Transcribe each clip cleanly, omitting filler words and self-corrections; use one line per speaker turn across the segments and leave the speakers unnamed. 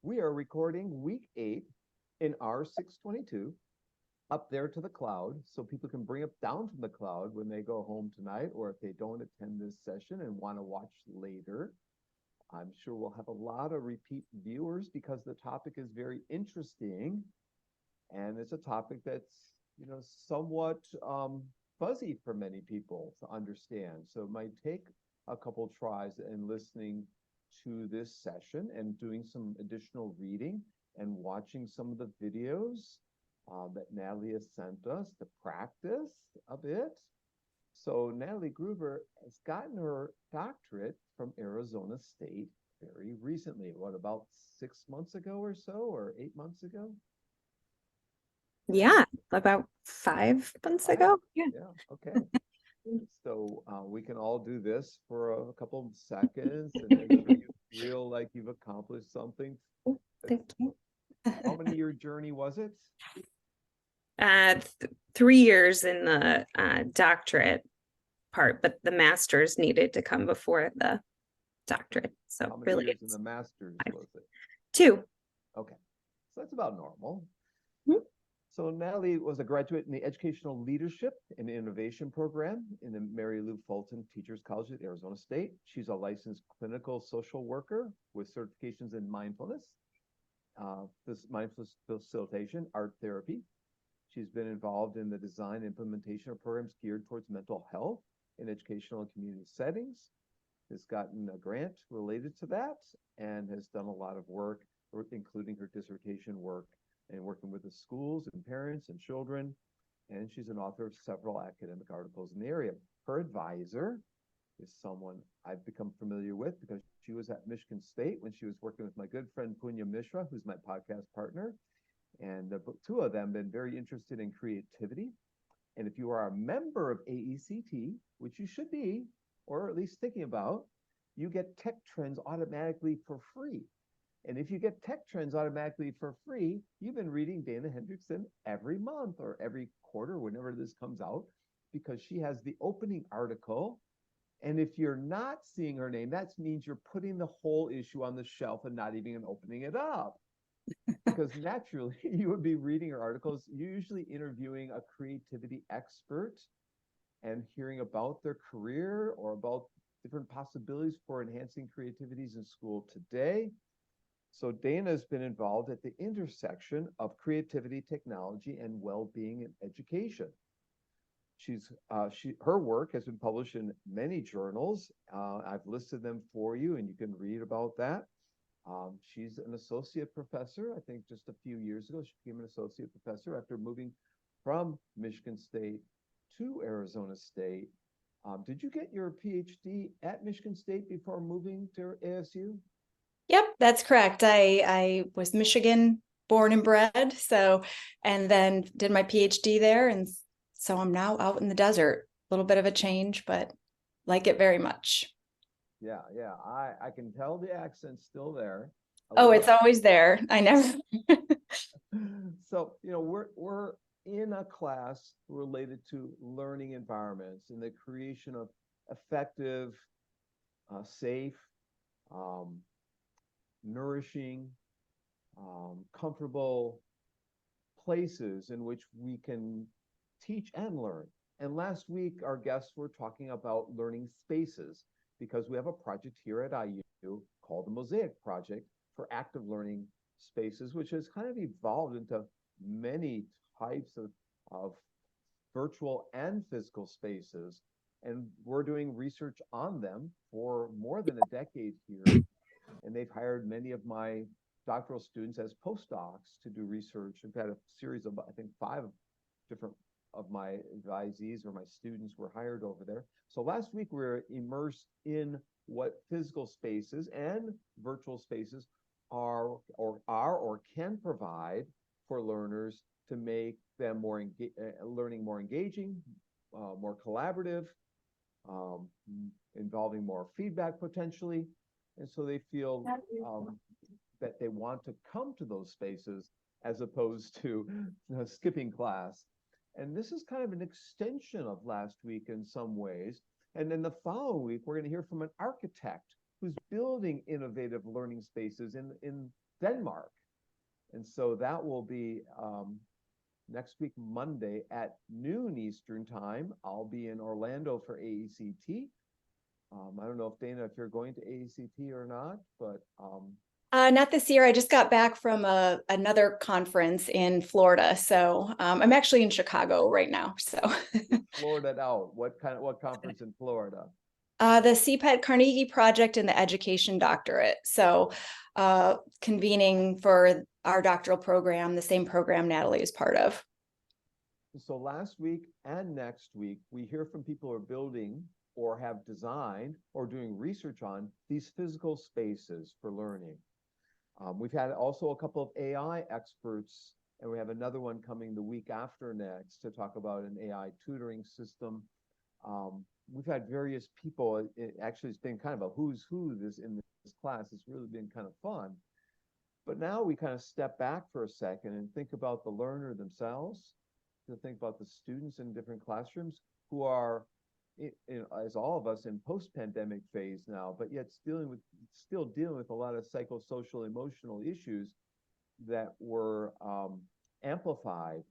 We are recording week 8 in R622 up there to the cloud, so people can bring it down from the cloud when they go home tonight, or if they don't attend this session and want to watch later. I'm sure we'll have a lot of repeat viewers because the topic is very interesting, and it's a topic that's, somewhat fuzzy for many people to understand. So it might take a couple tries in listening to this session and doing some additional reading and watching some of the videos that Natalie has sent us to practice a bit. So Natalie Gruber has gotten her doctorate from Arizona State very recently. What, about 6 months ago or so, or 8 months ago?
Yeah, about 5 months ago.
Yeah, okay. So we can all do this for a couple of seconds and make sure you feel like you've accomplished something.
Thank you.
How many year journey was it?
3 years in the doctorate part, but the master's needed to come before the doctorate. So
how many
really
years in the master's was it?
2.
Okay, so that's about normal.
Mm-hmm.
So Natalie was a graduate in the Educational Leadership and Innovation Program in the Mary Lou Fulton Teachers College at Arizona State. She's a licensed clinical social worker with certifications in mindfulness, this mindfulness facilitation, art therapy. She's been involved in the design and implementation of programs geared towards mental health in educational and community settings. Has gotten a grant related to that and has done a lot of work, including her dissertation work and working with the schools and parents and children. And she's an author of several academic articles in the area. Her advisor is someone I've become familiar with because she was at Michigan State when she was working with my good friend Punya Mishra, who's my podcast partner. And the two of them have been very interested in creativity. And if you are a member of AECT, which you should be, or at least thinking about, you get Tech Trends automatically for free. And if you get Tech Trends automatically for free, you've been reading Danah Henriksen every month or every quarter, whenever this comes out, because she has the opening article. And if you're not seeing her name, that means you're putting the whole issue on the shelf and not even opening it up. Because naturally, you would be reading her articles, usually interviewing a creativity expert and hearing about their career or about different possibilities for enhancing creativities in school today. So Danah has been involved at the intersection of creativity, technology, and well-being in education. Her work has been published in many journals. I've listed them for you, and you can read about that. She's an associate professor. I think just a few years ago, she became an associate professor after moving from Michigan State to Arizona State. Did you get your PhD at Michigan State before moving to ASU?
Yep, that's correct. I was Michigan born and bred, and then did my PhD there. And so I'm now out in the desert. A little bit of a change, but like it very much.
Yeah. I can tell the accent's still there.
Oh, it's always there. I never.
So, we're in a class related to learning environments and the creation of effective, safe, nourishing, comfortable places in which we can teach and learn. And last week, our guests were talking about learning spaces because we have a project here at IU called the Mosaic Project for active learning spaces, which has kind of evolved into many types of virtual and physical spaces. And we're doing research on them for more than a decade here. And they've hired many of my doctoral students as postdocs to do research. I've had a series of, I think, 5 different of my advisees or my students were hired over there. So last week we were immersed in what physical spaces and virtual spaces are or can provide for learners to make them learning more engaging, more collaborative, involving more feedback potentially. And so they feel that they want to come to those spaces as opposed to skipping class. And this is kind of an extension of last week in some ways. And then the following week, we're going to hear from an architect who's building innovative learning spaces in Denmark. And so that will be next week, Monday at noon Eastern time. I'll be in Orlando for AECT. I don't know if Danah, if you're going to AECT or not, but
not this year. I just got back from another conference in Florida, so I'm actually in Chicago right now. So
Florida out. What conference in Florida?
The CPET Carnegie Project and the Education Doctorate. So convening for our doctoral program, the same program Natalie is part of.
So last week and next week, we hear from people who are building or have designed or doing research on these physical spaces for learning. We've had also a couple of AI experts, and we have another one coming the week after next to talk about an AI tutoring system. We've had various people. Actually, it's been kind of a who's who in this class. It's really been kind of fun. But now we kind of step back for a second and think about the learner themselves, to think about the students in different classrooms who are, as all of us, in post-pandemic phase now, but yet still dealing with a lot of psychosocial, emotional issues that were amplified,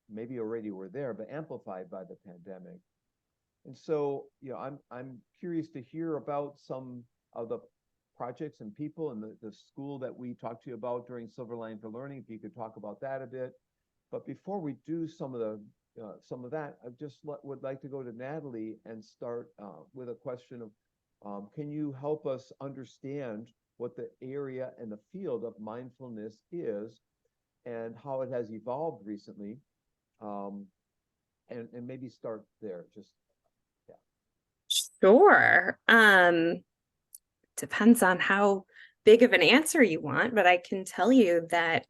maybe already were there, but amplified by the pandemic. And so, I'm curious to hear about some of the projects and people and the school that we talked to you about during Silver Line for Learning, if you could talk about that a bit. But before we do some of that, I just would like to go to Natalie and start with a question of, can you help us understand what the area and the field of mindfulness is and how it has evolved recently? And maybe start there, just, yeah.
Sure. Depends on how big of an answer you want, but I can tell you that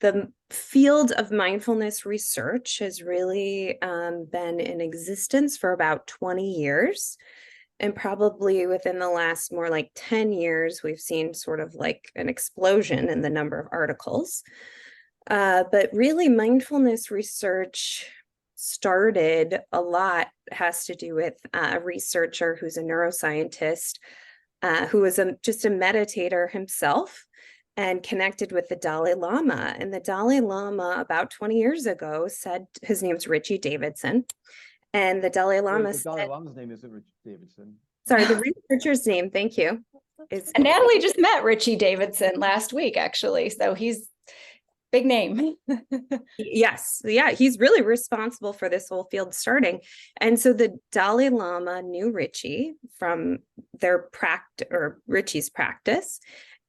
the field of mindfulness research has really been in existence for about 20 years. And probably within the last more like 10 years, we've seen sort of like an explosion in the number of articles. But really, mindfulness research started a lot, has to do with a researcher who's a neuroscientist, who was just a meditator himself and connected with the Dalai Lama. And the Dalai Lama about 20 years ago said, his name's Richie Davidson. And the Dalai Lama
The Dalai Lama's name isn't Richie Davidson.
Sorry, the researcher's name, thank you.
And Natalie just met Richie Davidson last week, actually. So he's big name.
Yes. Yeah, he's really responsible for this whole field starting. And so the Dalai Lama knew Richie from their practice, or Richie's practice.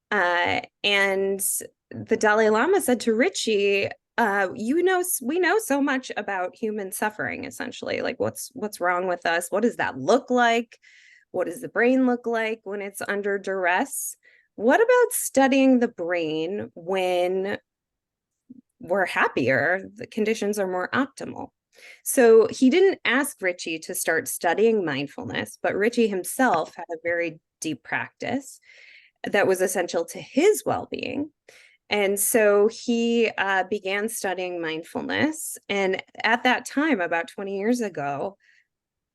And the Dalai Lama said to Richie, we know so much about human suffering, essentially, like what's wrong with us? What does that look like? What does the brain look like when it's under duress? What about studying the brain when we're happier, the conditions are more optimal? So he didn't ask Richie to start studying mindfulness, but Richie himself had a very deep practice that was essential to his well-being. And so he began studying mindfulness. And at that time, about 20 years ago,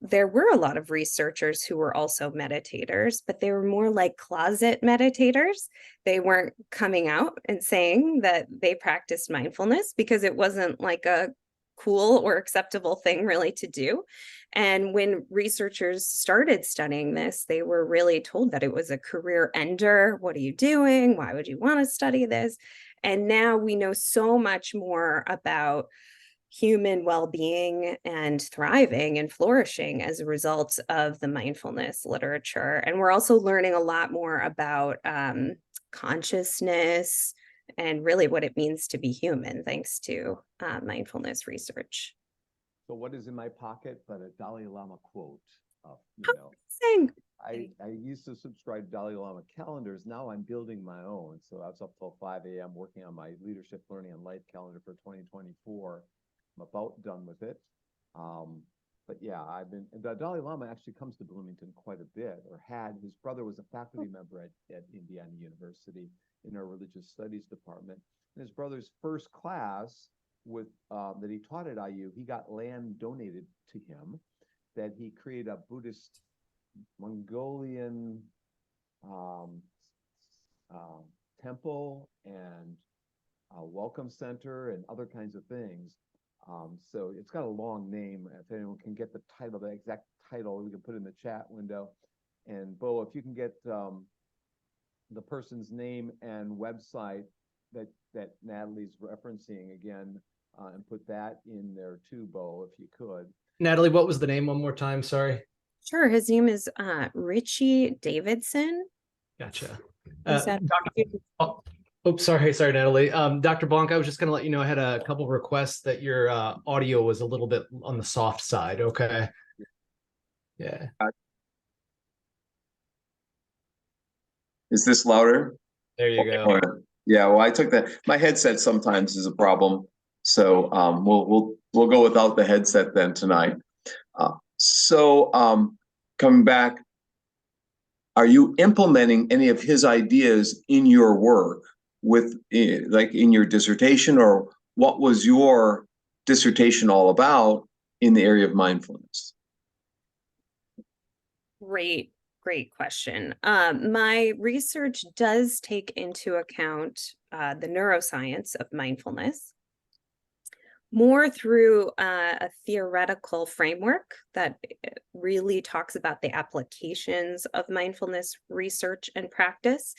there were a lot of researchers who were also meditators, but they were more like closet meditators. They weren't coming out and saying that they practiced mindfulness because it wasn't like a cool or acceptable thing really to do. And when researchers started studying this, they were really told that it was a career ender. What are you doing? Why would you want to study this? And now we know so much more about human well-being and thriving and flourishing as a result of the mindfulness literature. And we're also learning a lot more about consciousness and really what it means to be human, thanks to mindfulness research.
So what is in my pocket but a Dalai Lama quote? I used to subscribe to Dalai Lama calendars. Now I'm building my own. So I was up till 5 a.m. working on my leadership, learning, and life calendar for 2024. I'm about done with it. But yeah, the Dalai Lama actually comes to Bloomington quite a bit, or his brother was a faculty member at Indiana University in our religious studies department. And his brother's first class that he taught at IU, he got land donated to him that he created a Buddhist Mongolian temple and welcome center and other kinds of things. So it's got a long name. If anyone can get the title, the exact title, we can put it in the chat window. And Bo, if you can get the person's name and website that Natalie's referencing again, and put that in there too, Bo, if you could.
Natalie, what was the name one more time? Sorry.
Sure. His name is Richie Davidson.
Gotcha. Sorry, Natalie. Dr. Blanc, I was just going to let you know I had a couple requests that your audio was a little bit on the soft side. Okay. Yeah.
Is this louder?
There you go.
Yeah, well, I took that. My headset sometimes is a problem, so we'll go without the headset then tonight. Coming back, are you implementing any of his ideas in your work with, like, in your dissertation, or what was your dissertation all about in the area of mindfulness?
Great question. My research does take into account the neuroscience of mindfulness more through a theoretical framework that really talks about the applications of mindfulness research and practice.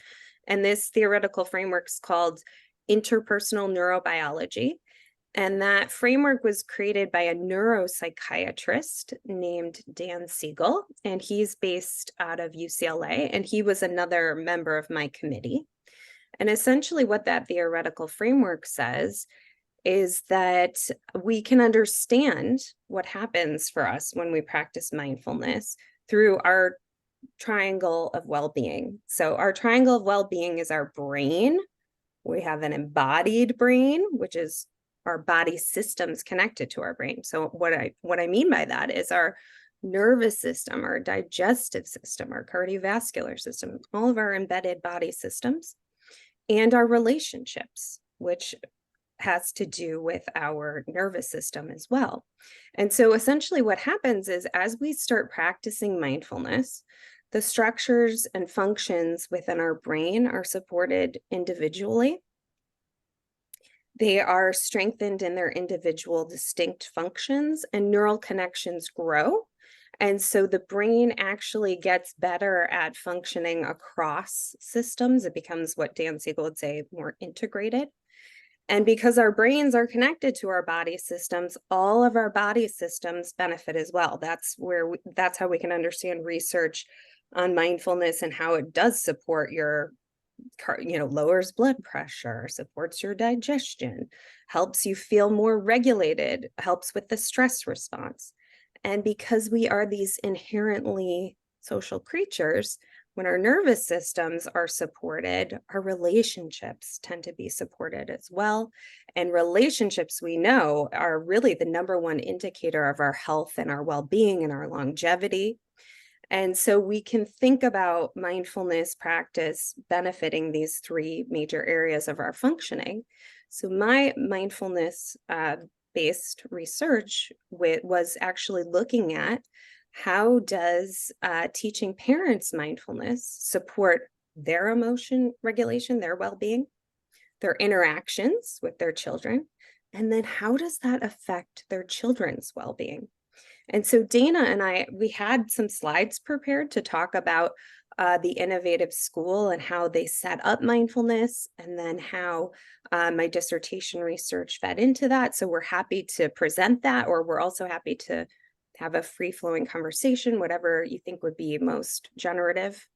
And this theoretical framework is called interpersonal neurobiology. And that framework was created by a neuropsychiatrist named Dan Siegel, and he's based out of UCLA, and he was another member of my committee. And essentially what that theoretical framework says is that we can understand what happens for us when we practice mindfulness through our triangle of well-being. So our triangle of well-being is our brain. We have an embodied brain, which is our body systems connected to our brain. So what I mean by that is our nervous system, our digestive system, our cardiovascular system, all of our embedded body systems, and our relationships, which has to do with our nervous system as well. And so essentially what happens is, as we start practicing mindfulness, the structures and functions within our brain are supported individually. They are strengthened in their individual distinct functions, and neural connections grow. And so the brain actually gets better at functioning across systems. It becomes what Dan Siegel would say, more integrated. And because our brains are connected to our body systems, all of our body systems benefit as well. That's how we can understand research on mindfulness and how it does support your, lowers blood pressure, supports your digestion, helps you feel more regulated, helps with the stress response. And because we are these inherently social creatures, when our nervous systems are supported, our relationships tend to be supported as well. And relationships, we know, are really the number one indicator of our health and our well-being and our longevity. And so we can think about mindfulness practice benefiting these three major areas of our functioning. So my mindfulness based research was actually looking at how does teaching parents mindfulness support their emotion regulation, their well-being, their interactions with their children, and then how does that affect their children's well-being? And so Danah and I, we had some slides prepared to talk about the innovative school and how they set up mindfulness, and then how my dissertation research fed into that. So we're happy to present that, or we're also happy to have a free-flowing conversation, whatever you think would be most generative.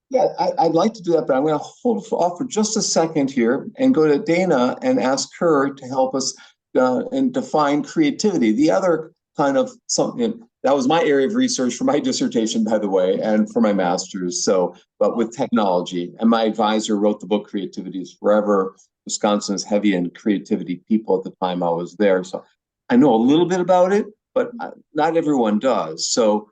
Yeah, I'd like to do that, but I'm going to hold off for just a second here and go to Danah and ask her to help us and define creativity. The other kind of something that was my area of research for my dissertation, by the way, and for my master's. So, but with technology, and my advisor wrote the book "Creativity is Forever." Wisconsin is heavy in creativity people at the time I was there, so I know a little bit about it, but not everyone does. So,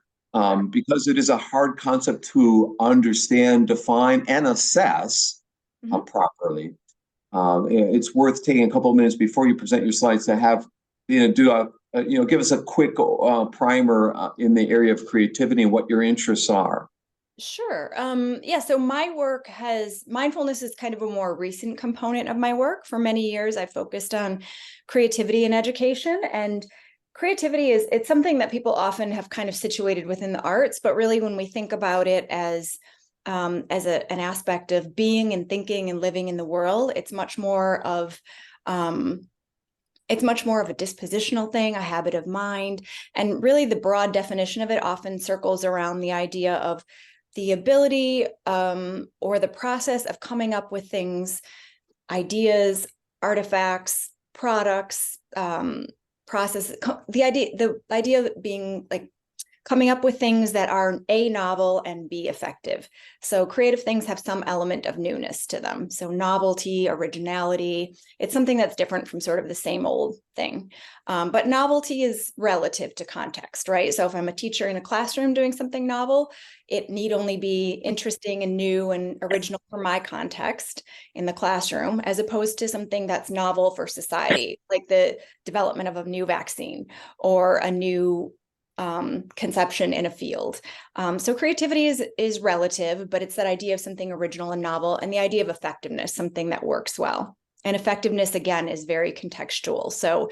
because it is a hard concept to understand, define, and assess properly, it's worth taking a couple of minutes before you present your slides to have do give us a quick primer in the area of creativity and what your interests are.
Sure. Yeah, so my work mindfulness is kind of a more recent component of my work. For many years, I focused on creativity in education, and creativity it's something that people often have kind of situated within the arts, but really when we think about it as an aspect of being and thinking and living in the world, it's much more of a dispositional thing, a habit of mind. And really the broad definition of it often circles around the idea of the ability or the process of coming up with things, ideas, artifacts, products, processes, the idea of being like coming up with things that are A, novel, and B, effective. So creative things have some element of newness to them. So novelty, originality, it's something that's different from sort of the same old thing. But novelty is relative to context, right? So if I'm a teacher in a classroom doing something novel, it need only be interesting and new and original for my context in the classroom, as opposed to something that's novel for society, like the development of a new vaccine or a new conception in a field. So creativity is relative, but it's that idea of something original and novel, and the idea of effectiveness, something that works well. And effectiveness, again, is very contextual. So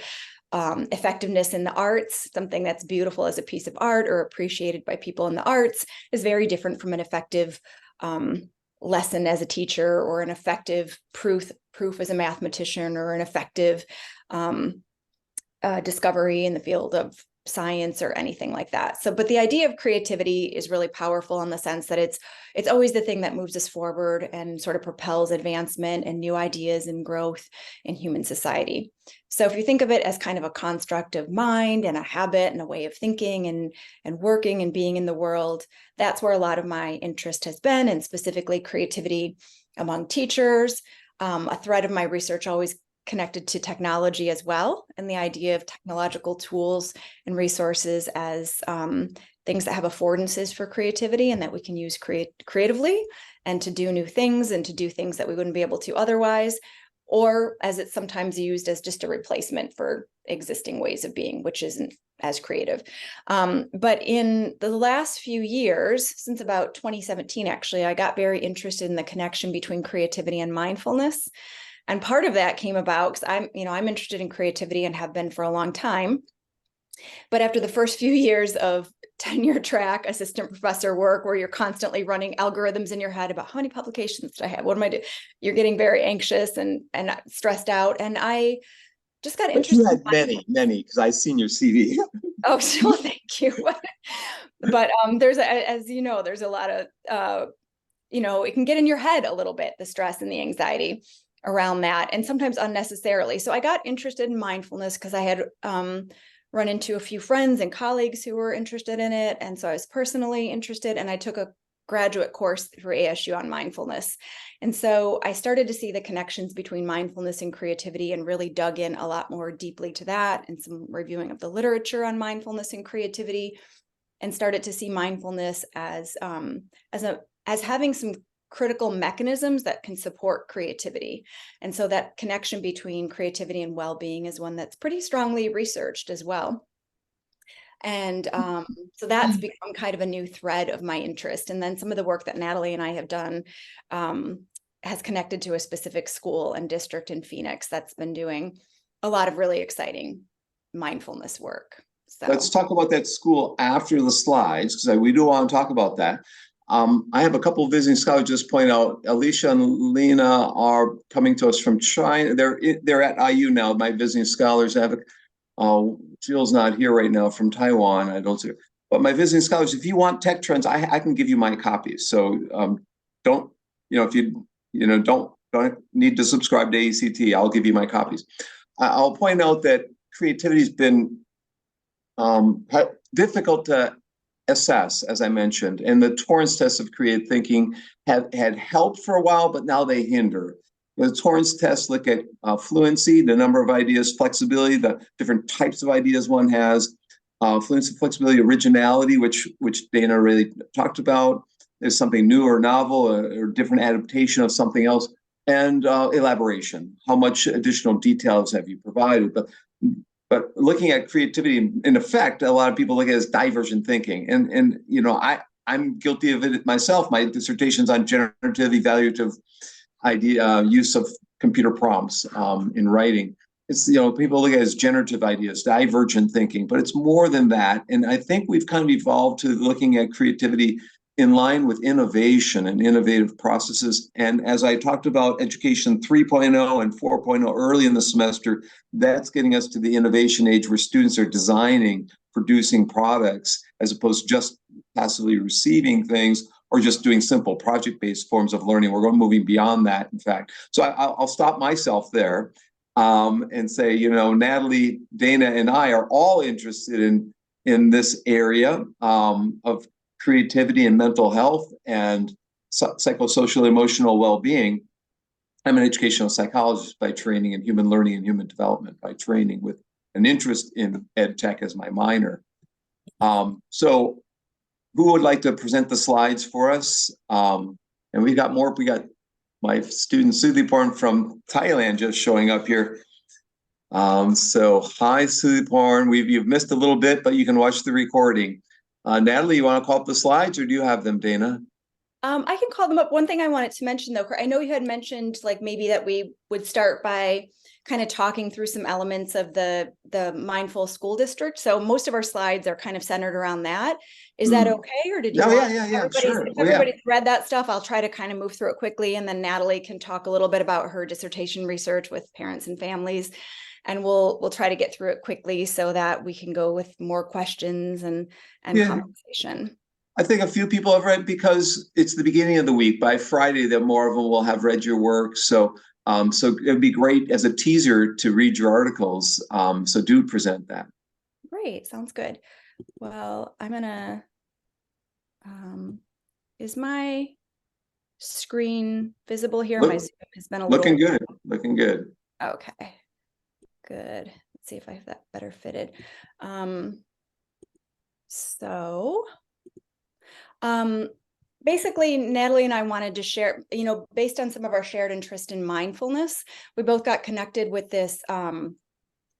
effectiveness in the arts, something that's beautiful as a piece of art or appreciated by people in the arts, is very different from an effective lesson as a teacher, or an effective proof as a mathematician, or an effective discovery in the field of science or anything like that. So, but the idea of creativity is really powerful in the sense that it's always the thing that moves us forward and sort of propels advancement and new ideas and growth in human society. So if you think of it as kind of a construct of mind and a habit and a way of thinking and working and being in the world, that's where a lot of my interest has been, and specifically creativity among teachers. A thread of my research always connected to technology as well, and the idea of technological tools and resources as things that have affordances for creativity, and that we can use creatively and to do new things and to do things that we wouldn't be able to otherwise, or as it's sometimes used as just a replacement for existing ways of being, which isn't as creative. But in the last few years, since about 2017, actually, I got very interested in the connection between creativity and mindfulness. And part of that came about because I'm interested in creativity and have been for a long time. But after the first few years of tenure track assistant professor work, where you're constantly running algorithms in your head about how many publications did I have? What am I doing? You're getting very anxious and stressed out. And I just got interested.
You had many, because I've seen your CV.
Oh, so thank you. But there's a lot of, it can get in your head a little bit, the stress and the anxiety around that, and sometimes unnecessarily. So I got interested in mindfulness because I had run into a few friends and colleagues who were interested in it. And so I was personally interested, and I took a graduate course through ASU on mindfulness. And so I started to see the connections between mindfulness and creativity, and really dug in a lot more deeply to that, and some reviewing of the literature on mindfulness and creativity, and started to see mindfulness as having some critical mechanisms that can support creativity. And so that connection between creativity and well-being is one that's pretty strongly researched as well. And so that's become kind of a new thread of my interest. And then some of the work that Natalie and I have done has connected to a specific school and district in Phoenix that's been doing a lot of really exciting mindfulness work. So
let's talk about that school after the slides, because we do want to talk about that. I have a couple of visiting scholars just point out. Alicia and Lena are coming to us from China. They're at IU now. My visiting scholars have. Jill's not here right now from Taiwan. I don't see her. But my visiting scholars, if you want tech trends, I can give you my copies. So don't if you don't need to subscribe to ACT, I'll give you my copies. I'll point out that creativity has been difficult to assess, as I mentioned, and the Torrance tests of creative thinking had helped for a while, but now they hinder. The Torrance tests look at fluency, the number of ideas, flexibility, the different types of ideas one has, fluency, flexibility, originality, which Danah really talked about. There's something new or novel or different adaptation of something else, and elaboration. How much additional details have you provided? But But looking at creativity, in effect, a lot of people look at it as divergent thinking. And you know, I'm guilty of it myself. My dissertation's on generative evaluative use of computer prompts in writing. It's, you know, people look at it as generative ideas, divergent thinking, but it's more than that. And I think we've kind of evolved to looking at creativity in line with innovation and innovative processes. And as I talked about education 3.0 and 4.0 early in the semester, that's getting us to the innovation age where students are designing, producing products, as opposed to just passively receiving things or just doing simple project-based forms of learning. We're moving beyond that, in fact. So I'll stop myself there and say, you know, Natalie, Danah, and I are all interested in this area of creativity and mental health and psychosocial emotional well-being. I'm an educational psychologist by training, in human learning and human development by training, with an interest in ed tech as my minor. So who would like to present the slides for us? And we got more. We got my student Sudhiporn from Thailand just showing up here. So hi, Sudhiporn. You've missed a little bit, but you can watch the recording. Natalie, you want to call up the slides, or do you have them, Danah?
I can call them up. One thing I wanted to mention, though, I know you had mentioned like maybe that we would start by kind of talking through some elements of the mindful school district. So most of our slides are kind of centered around that. Is that okay? Or did you want
sure.
If everybody's read that stuff, I'll try to kind of move through it quickly, and then Natalie can talk a little bit about her dissertation research with parents and families. And we'll try to get through it quickly so that we can go with more questions and conversation.
I think a few people have read, because it's the beginning of the week. By Friday, that more of them will have read your work. So it'd be great as a teaser to read your articles. So do present that.
Great, sounds good. Well, I'm gonna. Is my screen visible here? My Zoom has been
looking good. Looking good.
Okay. Good. Let's see if I have that better fitted. Basically, Natalie and I wanted to share, you know, based on some of our shared interest in mindfulness, we both got connected with this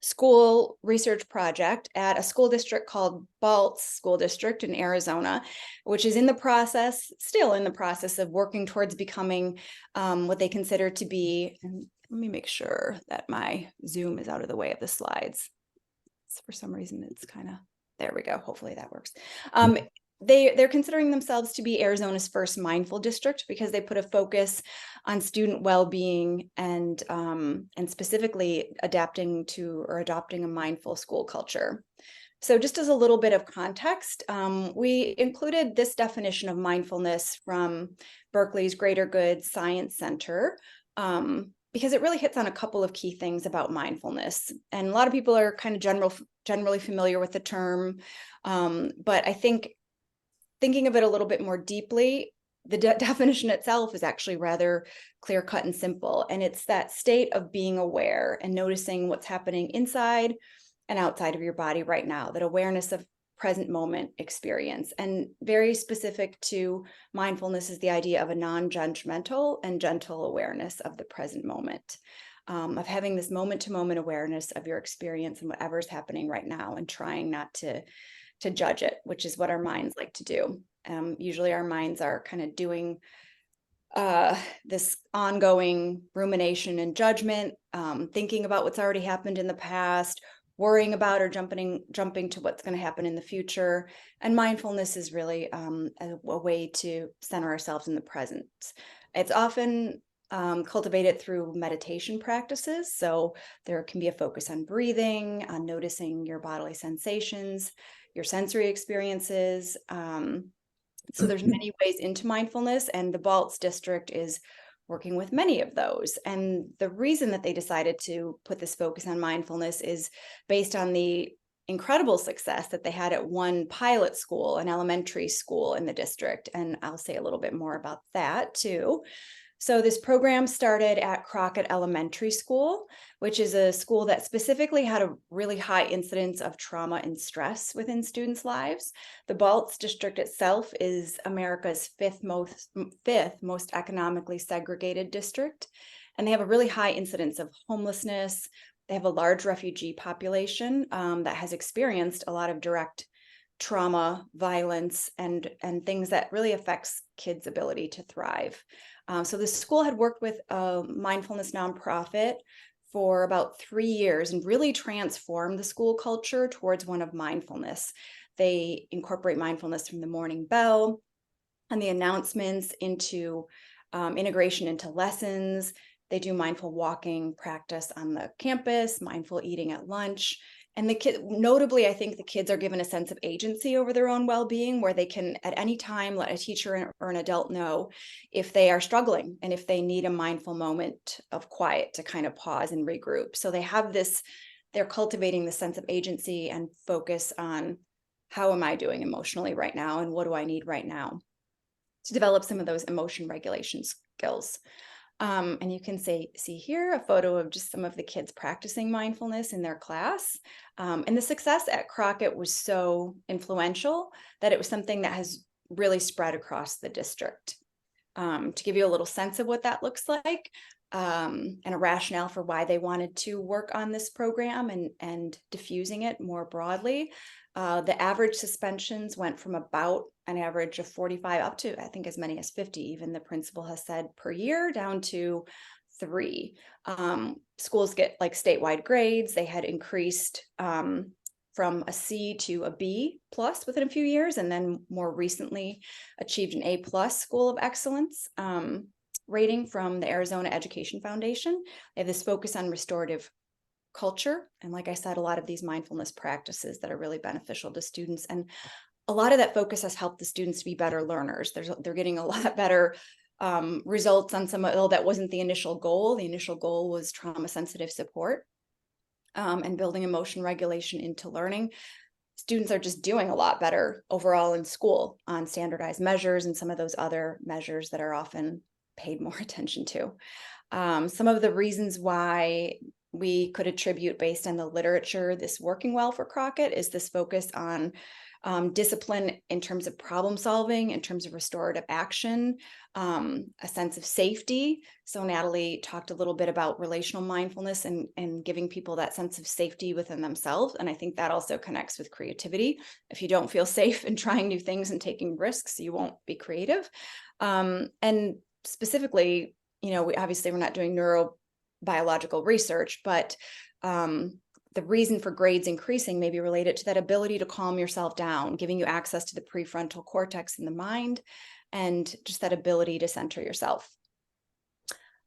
school research project at a school district called Baltz School District in Arizona, which is still in the process of working towards becoming what they consider to be, and let me make sure that my Zoom is out of the way of the slides. For some reason, it's kind of, there we go. Hopefully that works. They're considering themselves to be Arizona's first mindful district because they put a focus on student well-being and specifically adapting to or adopting a mindful school culture. So just as a little bit of context, we included this definition of mindfulness from Berkeley's Greater Good Science Center, because it really hits on a couple of key things about mindfulness. And a lot of people are kind of generally familiar with the term, but I think thinking of it a little bit more deeply, the definition itself is actually rather clear-cut and simple. And it's that state of being aware and noticing what's happening inside and outside of your body right now, that awareness of present moment experience. And very specific to mindfulness is the idea of a non-judgmental and gentle awareness of the present moment, of having this moment-to-moment awareness of your experience and whatever's happening right now, and trying not to judge it, which is what our minds like to do. Usually our minds are kind of doing this ongoing rumination and judgment, thinking about what's already happened in the past, worrying about or jumping to what's going to happen in the future. And mindfulness is really a way to center ourselves in the present. It's often cultivated through meditation practices. So there can be a focus on breathing, on noticing your bodily sensations, your sensory experiences. So there's many ways into mindfulness, and the Baltz district is working with many of those. And the reason that they decided to put this focus on mindfulness is based on the incredible success that they had at one pilot school, an elementary school in the district. And I'll say a little bit more about that too. So this program started at Crockett Elementary School, which is a school that specifically had a really high incidence of trauma and stress within students' lives. The Baltz district itself is America's fifth most economically segregated district. And they have a really high incidence of homelessness, they have a large refugee population that has experienced a lot of direct trauma, violence, and things that really affects kids' ability to thrive. So the school had worked with a mindfulness nonprofit for about 3 years and really transformed the school culture towards one of mindfulness. They incorporate mindfulness from the morning bell and the announcements into integration into lessons. They do mindful walking practice on the campus, mindful eating at lunch. And the kid, notably, I think the kids are given a sense of agency over their own well-being, where they can at any time let a teacher or an adult know if they are struggling and if they need a mindful moment of quiet to kind of pause and regroup. So they have this, they're cultivating the sense of agency and focus on how am I doing emotionally right now and what do I need right now to develop some of those emotion regulation skills. And you can see here a photo of just some of the kids practicing mindfulness in their class. And the success at Crockett was so influential that it was something that has really spread across the district. To give you a little sense of what that looks like, and a rationale for why they wanted to work on this program and diffusing it more broadly. The average suspensions went from about an average of 45 up to, I think, as many as 50, even the principal has said, per year, down to 3. Schools get like statewide grades. They had increased from a C to a B plus within a few years, and then more recently achieved an A plus School of Excellence rating from the Arizona Education Foundation. They have this focus on restorative culture. And like I said, a lot of these mindfulness practices that are really beneficial to students. And a lot of that focus has helped the students to be better learners. They're getting a lot better results on some, although that wasn't the initial goal. The initial goal was trauma sensitive support and building emotion regulation into learning. Students are just doing a lot better overall in school on standardized measures and some of those other measures that are often paid more attention to. Some of the reasons why we could attribute, based on the literature, this working well for Crockett is this focus on discipline in terms of problem solving, in terms of restorative action, a sense of safety. So Natalie talked a little bit about relational mindfulness and giving people that sense of safety within themselves. And I think that also connects with creativity. If you don't feel safe in trying new things and taking risks, you won't be creative. And specifically, we're not doing neurobiological research, but the reason for grades increasing may be related to that ability to calm yourself down, giving you access to the prefrontal cortex in the mind, and just that ability to center yourself.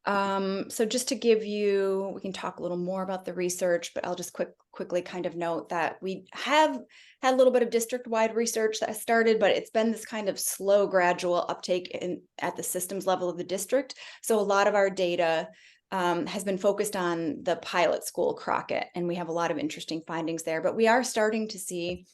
So just to give you, we can talk a little more about the research, but I'll just quickly kind of note that we have had a little bit of district-wide research that has started, but it's been this kind of slow, gradual uptake at the systems level of the district. So a lot of our data has been focused on the pilot school, Crockett, and we have a lot of interesting findings there, but we are starting to see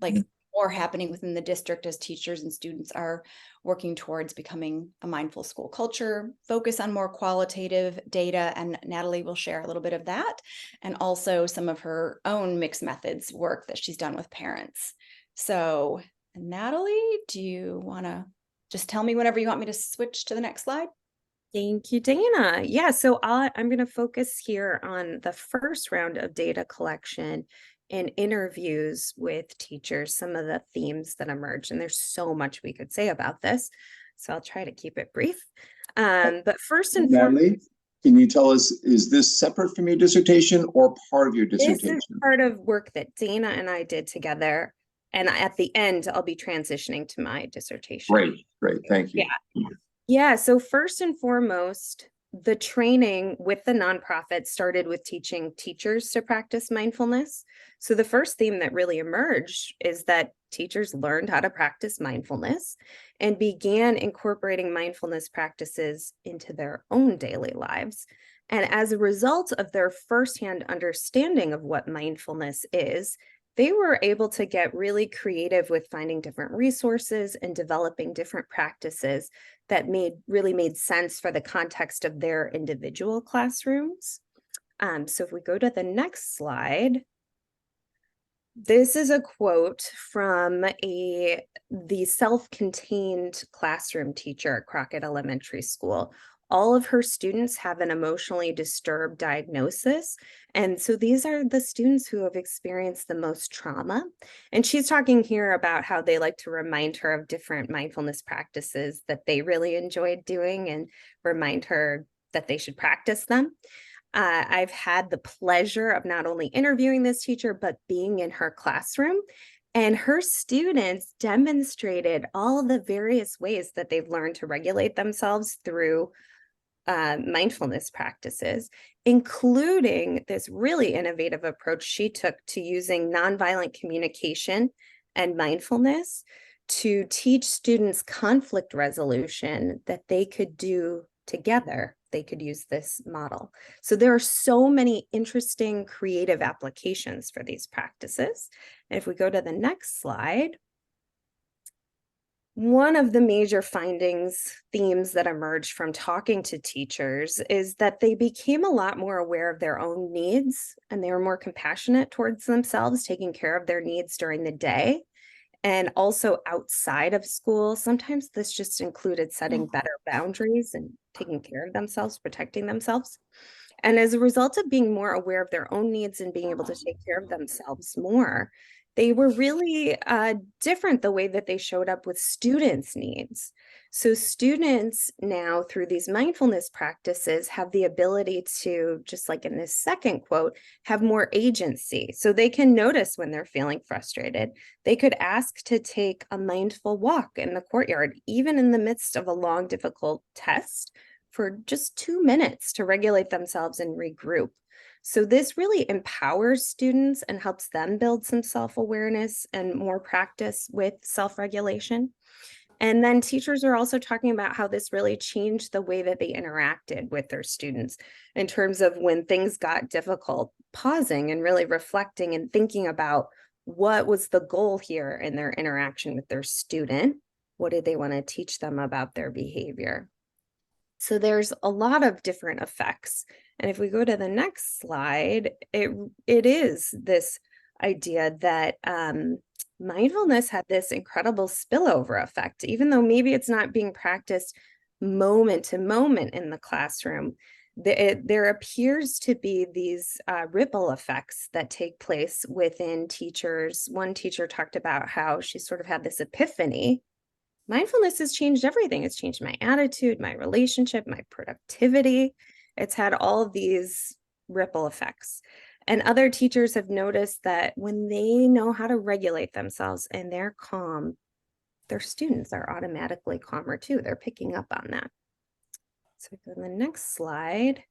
like more happening within the district as teachers and students are working towards becoming a mindful school culture, focus on more qualitative data, and Natalie will share a little bit of that, and also some of her own mixed methods work that she's done with parents. So Natalie, do you want to just tell me whenever you want me to switch to the next slide?
Thank you, Danah. Yeah, so I'm going to focus here on the first round of data collection and interviews with teachers, some of the themes that emerge. And there's so much we could say about this, so I'll try to keep it brief. But first and foremost,
Natalie, can you tell us, is this separate from your dissertation or part of your dissertation?
This is part of work that Danah and I did together. And at the end, I'll be transitioning to my dissertation.
Great. Thank you.
Yeah. So first and foremost, the training with the nonprofit started with teaching teachers to practice mindfulness. So the first theme that really emerged is that teachers learned how to practice mindfulness and began incorporating mindfulness practices into their own daily lives. And as a result of their firsthand understanding of what mindfulness is, they were able to get really creative with finding different resources and developing different practices that really made sense for the context of their individual classrooms. So if we go to the next slide, this is a quote from the self-contained classroom teacher at Crockett Elementary School. all of her students have an emotionally disturbed diagnosis. And so these are the students who have experienced the most trauma. And she's talking here about how they like to remind her of different mindfulness practices that they really enjoyed doing and remind her that they should practice them. I've had the pleasure of not only interviewing this teacher, but being in her classroom. And her students demonstrated all of the various ways that they've learned to regulate themselves through mindfulness practices, including this really innovative approach she took to using nonviolent communication and mindfulness to teach students conflict resolution that they could do together. They could use this model. So there are so many interesting creative applications for these practices. And if we go to the next slide, one of the major themes that emerged from talking to teachers is that they became a lot more aware of their own needs, and they were more compassionate towards themselves, taking care of their needs during the day and also outside of school. Sometimes this just included setting better boundaries and taking care of themselves, protecting themselves. And as a result of being more aware of their own needs and being able to take care of themselves more, they were really different the way that they showed up with students' needs. So students now, through these mindfulness practices, have the ability to, just like in this second quote, have more agency. So they can notice when they're feeling frustrated. They could ask to take a mindful walk in the courtyard, even in the midst of a long, difficult test, for just 2 minutes to regulate themselves and regroup. So this really empowers students and helps them build some self-awareness and more practice with self-regulation. And then teachers are also talking about how this really changed the way that they interacted with their students in terms of when things got difficult, pausing and really reflecting and thinking about what was the goal here in their interaction with their student. What did they want to teach them about their behavior? So there's a lot of different effects. And if we go to the next slide, it is this idea that mindfulness had this incredible spillover effect, even though maybe it's not being practiced moment to moment in the classroom. There appears to be these ripple effects that take place within teachers. One teacher talked about how she sort of had this epiphany. Mindfulness has changed everything. It's changed my attitude, my relationship, my productivity. It's had all of these ripple effects. And other teachers have noticed that when they know how to regulate themselves and they're calm, their students are automatically calmer too. They're picking up on that. So go to the next slide.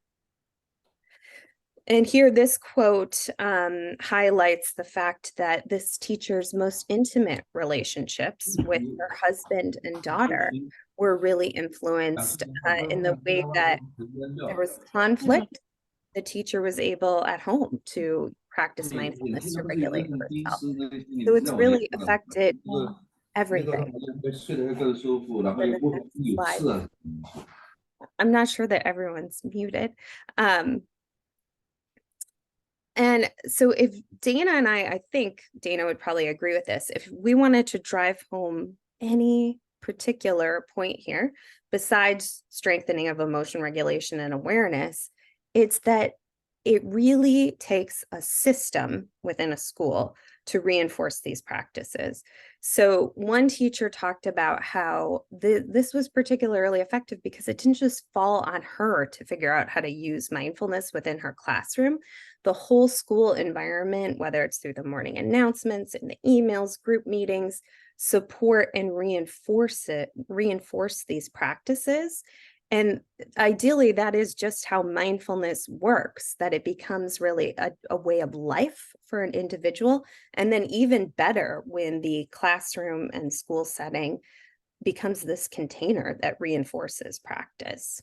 And here, this quote highlights the fact that this teacher's most intimate relationships with her husband and daughter were really influenced in the way that there was conflict. The teacher was able at home to practice mindfulness to regulate herself. So it's really affected everything. The next slide. I'm not sure that everyone's muted. And so if Danah and I think Danah would probably agree with this, if we wanted to drive home any particular point here, besides strengthening of emotion regulation and awareness, it's that it really takes a system within a school to reinforce these practices. So one teacher talked about how this was particularly effective because it didn't just fall on her to figure out how to use mindfulness within her classroom. The whole school environment, whether it's through the morning announcements, in the emails, group meetings, support and reinforce these practices. And ideally, that is just how mindfulness works, that it becomes really a way of life for an individual. And then even better when the classroom and school setting becomes this container that reinforces practice.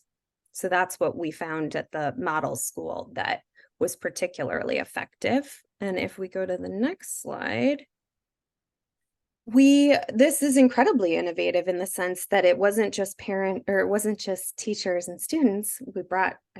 So that's what we found at the model school that was particularly effective. And if we go to the next slide, this is incredibly innovative in the sense that it wasn't just teachers and students. I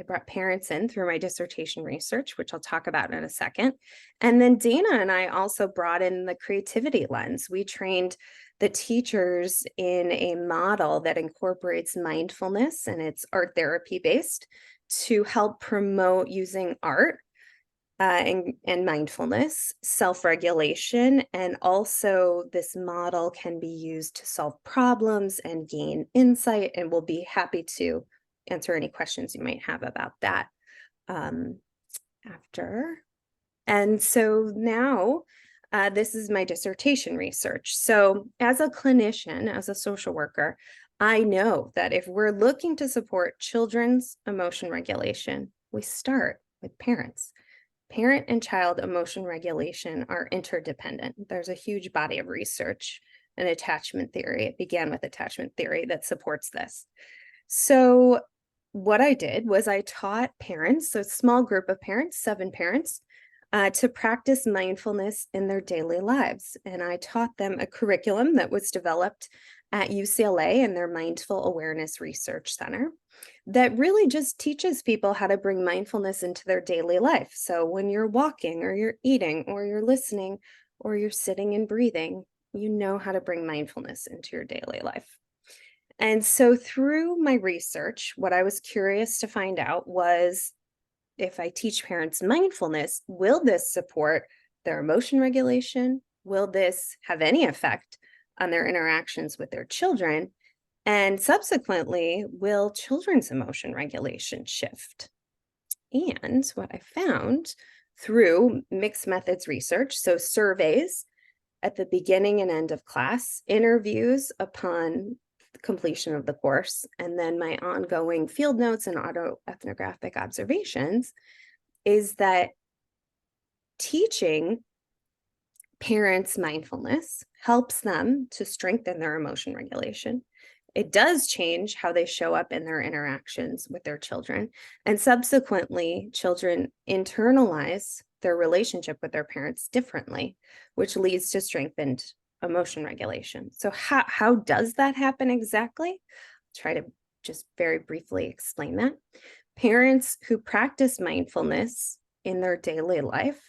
brought parents in through my dissertation research, which I'll talk about in a second. And then Danah and I also brought in the creativity lens. We trained the teachers in a model that incorporates mindfulness, and it's art therapy based, to help promote using art and mindfulness, self-regulation, and also this model can be used to solve problems and gain insight, and we'll be happy to answer any questions you might have about that after. And so now this is my dissertation research. So as a clinician, as a social worker, I know that if we're looking to support children's emotion regulation, we start with parents. Parent and child emotion regulation are interdependent. There's a huge body of research and attachment theory. It began with attachment theory that supports this. So what I did was I taught parents, so a small group of parents, 7 parents, to practice mindfulness in their daily lives. And I taught them a curriculum that was developed at UCLA in their Mindful Awareness Research Center that really just teaches people how to bring mindfulness into their daily life. So when you're walking or you're eating or you're listening or you're sitting and breathing, you know how to bring mindfulness into your daily life. And so through my research, what I was curious to find out was, if I teach parents mindfulness, will this support their emotion regulation? Will this have any effect on their interactions with their children? And subsequently, will children's emotion regulation shift? And what I found through mixed methods research, so surveys at the beginning and end of class, interviews upon completion of the course, and then my ongoing field notes and autoethnographic observations, is that teaching parents mindfulness helps them to strengthen their emotion regulation. It does change how they show up in their interactions with their children, and subsequently children internalize their relationship with their parents differently, which leads to strengthened emotion regulation. So how does that happen exactly? I'll try to just very briefly explain that. Parents who practice mindfulness in their daily life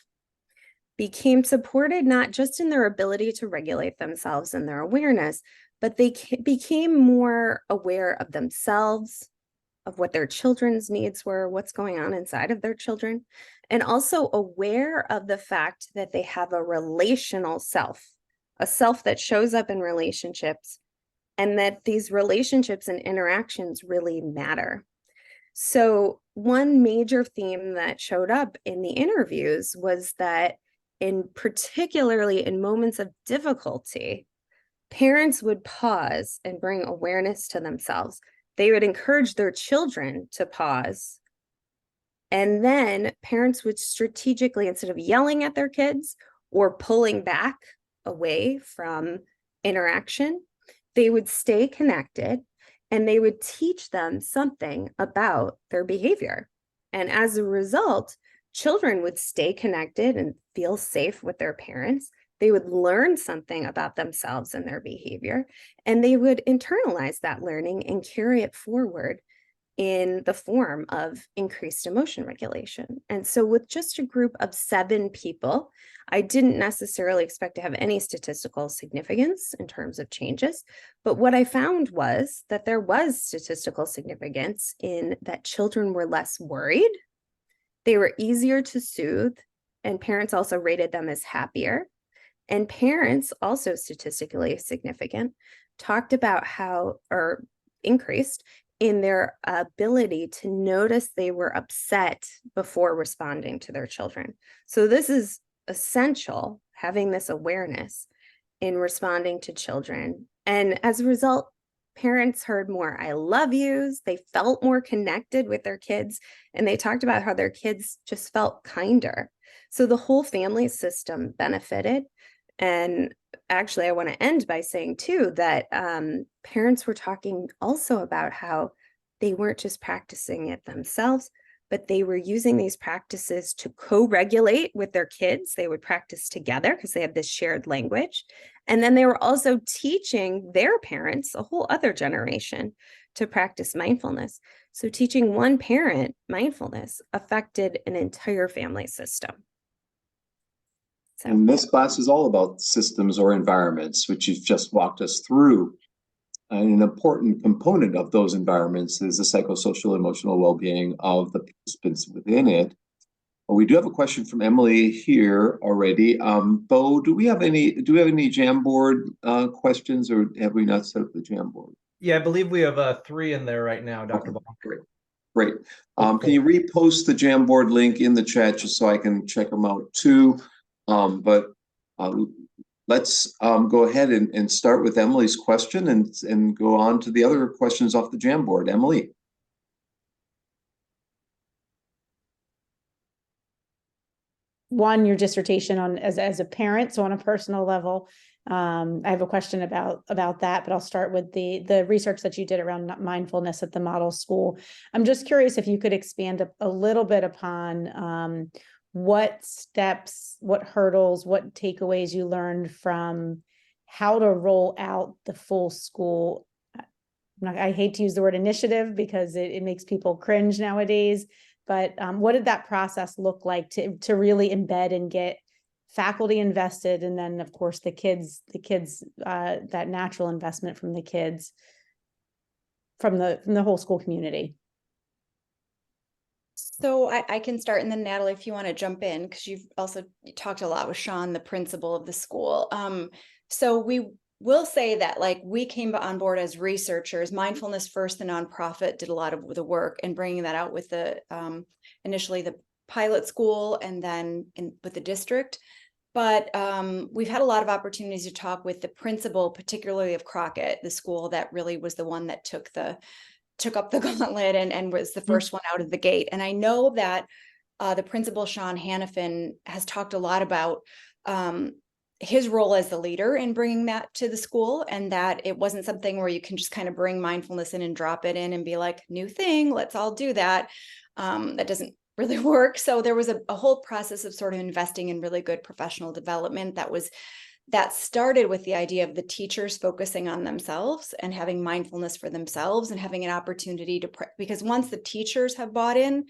became supported not just in their ability to regulate themselves and their awareness, but they became more aware of themselves, of what their children's needs were, what's going on inside of their children, and also aware of the fact that they have a relational self, a self that shows up in relationships, and that these relationships and interactions really matter. So one major theme that showed up in the interviews was that particularly in moments of difficulty, parents would pause and bring awareness to themselves. They would encourage their children to pause. And then parents would strategically, instead of yelling at their kids or pulling back away from interaction, they would stay connected and they would teach them something about their behavior. And as a result, children would stay connected and feel safe with their parents. They would learn something about themselves and their behavior, and they would internalize that learning and carry it forward in the form of increased emotion regulation. And so with just a group of 7 people, I didn't necessarily expect to have any statistical significance in terms of changes, but what I found was that there was statistical significance in that children were less worried, they were easier to soothe, and parents also rated them as happier. And parents, also statistically significant, talked about how, or increased in their ability to notice they were upset before responding to their children. So this is essential, having this awareness in responding to children. And as a result, parents heard more I love yous, they felt more connected with their kids, and they talked about how their kids just felt kinder. So the whole family system benefited. And actually, I want to end by saying too that parents were talking also about how they weren't just practicing it themselves, but they were using these practices to co-regulate with their kids. They would practice together because they had this shared language. And then they were also teaching their parents, a whole other generation, to practice mindfulness. So teaching one parent mindfulness affected an entire family system. So
And this class is all about systems or environments, which you've just walked us through. And an important component of those environments is the psychosocial emotional well-being of the participants within it. We do have a question from Emily here already. Bo, do we have any Jamboard questions, or have we not set up the Jamboard?
Yeah, I believe we have 3 in there right now, Dr. Bonk.
Great. Can you repost the Jamboard link in the chat just so I can check them out too? Let's go ahead and start with Emily's question and go on to the other questions off the Jamboard. Emily.
One, your dissertation on as a parent, so on a personal level. I have a question about that, but I'll start with the research that you did around mindfulness at the model school. I'm just curious if you could expand a little bit upon what steps, what hurdles, what takeaways you learned from how to roll out the full school. I hate to use the word initiative because it makes people cringe nowadays. But what did that process look like to really embed and get faculty invested, and then of course the kids that natural investment from the kids, from the whole school community?
So I can start, and then Natalie, if you want to jump in, because you've also talked a lot with Sean, the principal of the school. So we will say that, like, we came on board as researchers. Mindfulness First, the nonprofit, did a lot of the work and bringing that out with the initially the pilot school, and then with the district. But we've had a lot of opportunities to talk with the principal, particularly of Crockett, the school that really was the one that took up the gauntlet and was the first one out of the gate. And I know that the principal, Sean Hannafin, has talked a lot about his role as the leader in bringing that to the school, and that it wasn't something where you can just kind of bring mindfulness in and drop it in and be like, new thing, let's all do that. That doesn't really work. So there was a whole process of sort of investing in really good professional development that started with the idea of the teachers focusing on themselves and having mindfulness for themselves and having an opportunity to, because once the teachers have bought in,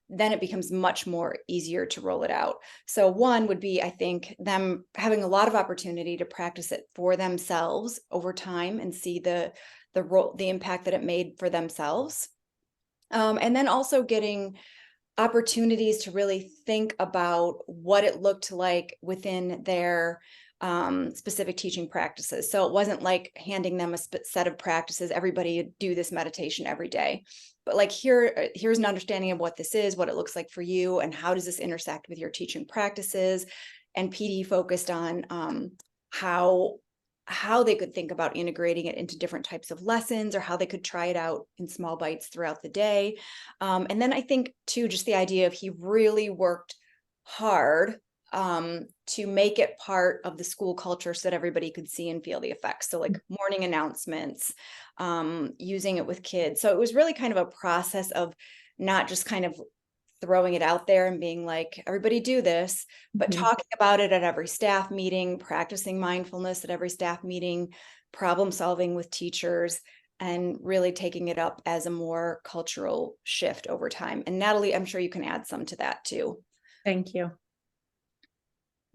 then it becomes much more easier to roll it out. So one would be, I think, them having a lot of opportunity to practice it for themselves over time and see the impact that it made for themselves. And then also getting opportunities to really think about what it looked like within their specific teaching practices. So it wasn't like handing them a set of practices, everybody do this meditation every day, but like here's an understanding of what this is, what it looks like for you, and how does this intersect with your teaching practices. And PD focused on how they could think about integrating it into different types of lessons, or how they could try it out in small bites throughout the day. And then I think too, just the idea of he really worked hard to make it part of the school culture so that everybody could see and feel the effects. So like morning announcements, using it with kids. So it was really kind of a process of not just kind of throwing it out there and being like, everybody do this, but talking about it at every staff meeting, practicing mindfulness at every staff meeting, problem solving with teachers, and really taking it up as a more cultural shift over time. And Natalie, I'm sure you can add some to that too.
Thank you.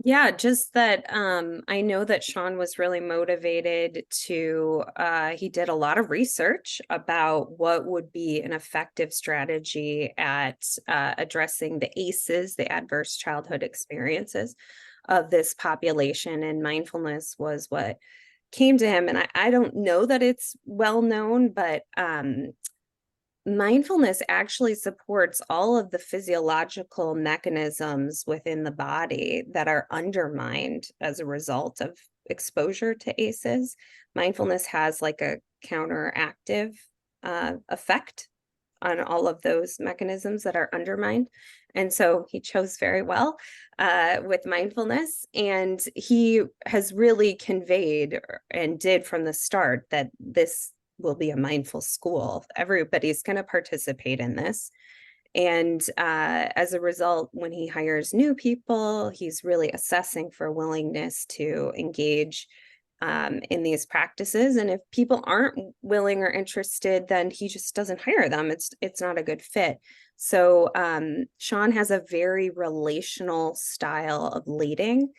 yeah, just that I know that Sean was really motivated to, he did a lot of research about what would be an effective strategy at addressing the ACEs, the adverse childhood experiences of this population. And mindfulness was what came to him. And I don't know that it's well known, but mindfulness actually supports all of the physiological mechanisms within the body that are undermined as a result of exposure to ACEs. Mindfulness has like a counteractive effect on all of those mechanisms that are undermined. And so he chose very well with mindfulness. And he has really conveyed and did from the start that this will be a mindful school. Everybody's going to participate in this. And as a result, when he hires new people, he's really assessing for willingness to engage in these practices. And if people aren't willing or interested, then he just doesn't hire them. It's not a good fit. So Sean has a very relational style of leading.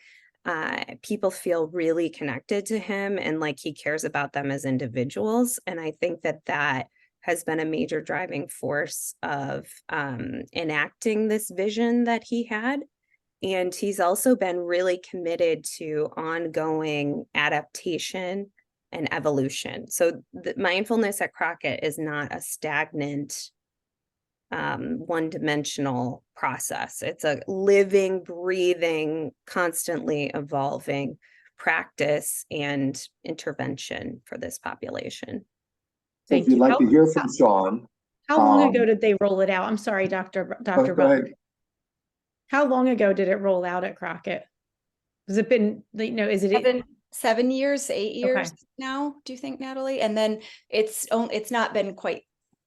people feel really connected to him and like he cares about them as individuals. And I think that that has been a major driving force of enacting this vision that he had. And he's also been really committed to ongoing adaptation and evolution. So the mindfulness at Crockett is not a stagnant, one-dimensional process. It's a living, breathing, constantly evolving practice and intervention for this population.
So if you'd like to hear from Sean.
How long ago did they roll it out? I'm sorry, Dr.
Go
Bunk.
ahead.
How long ago did it roll out at Crockett? Has it been, you know, is it
7 years, 8 years now, do you think, Natalie? And then it's not been quite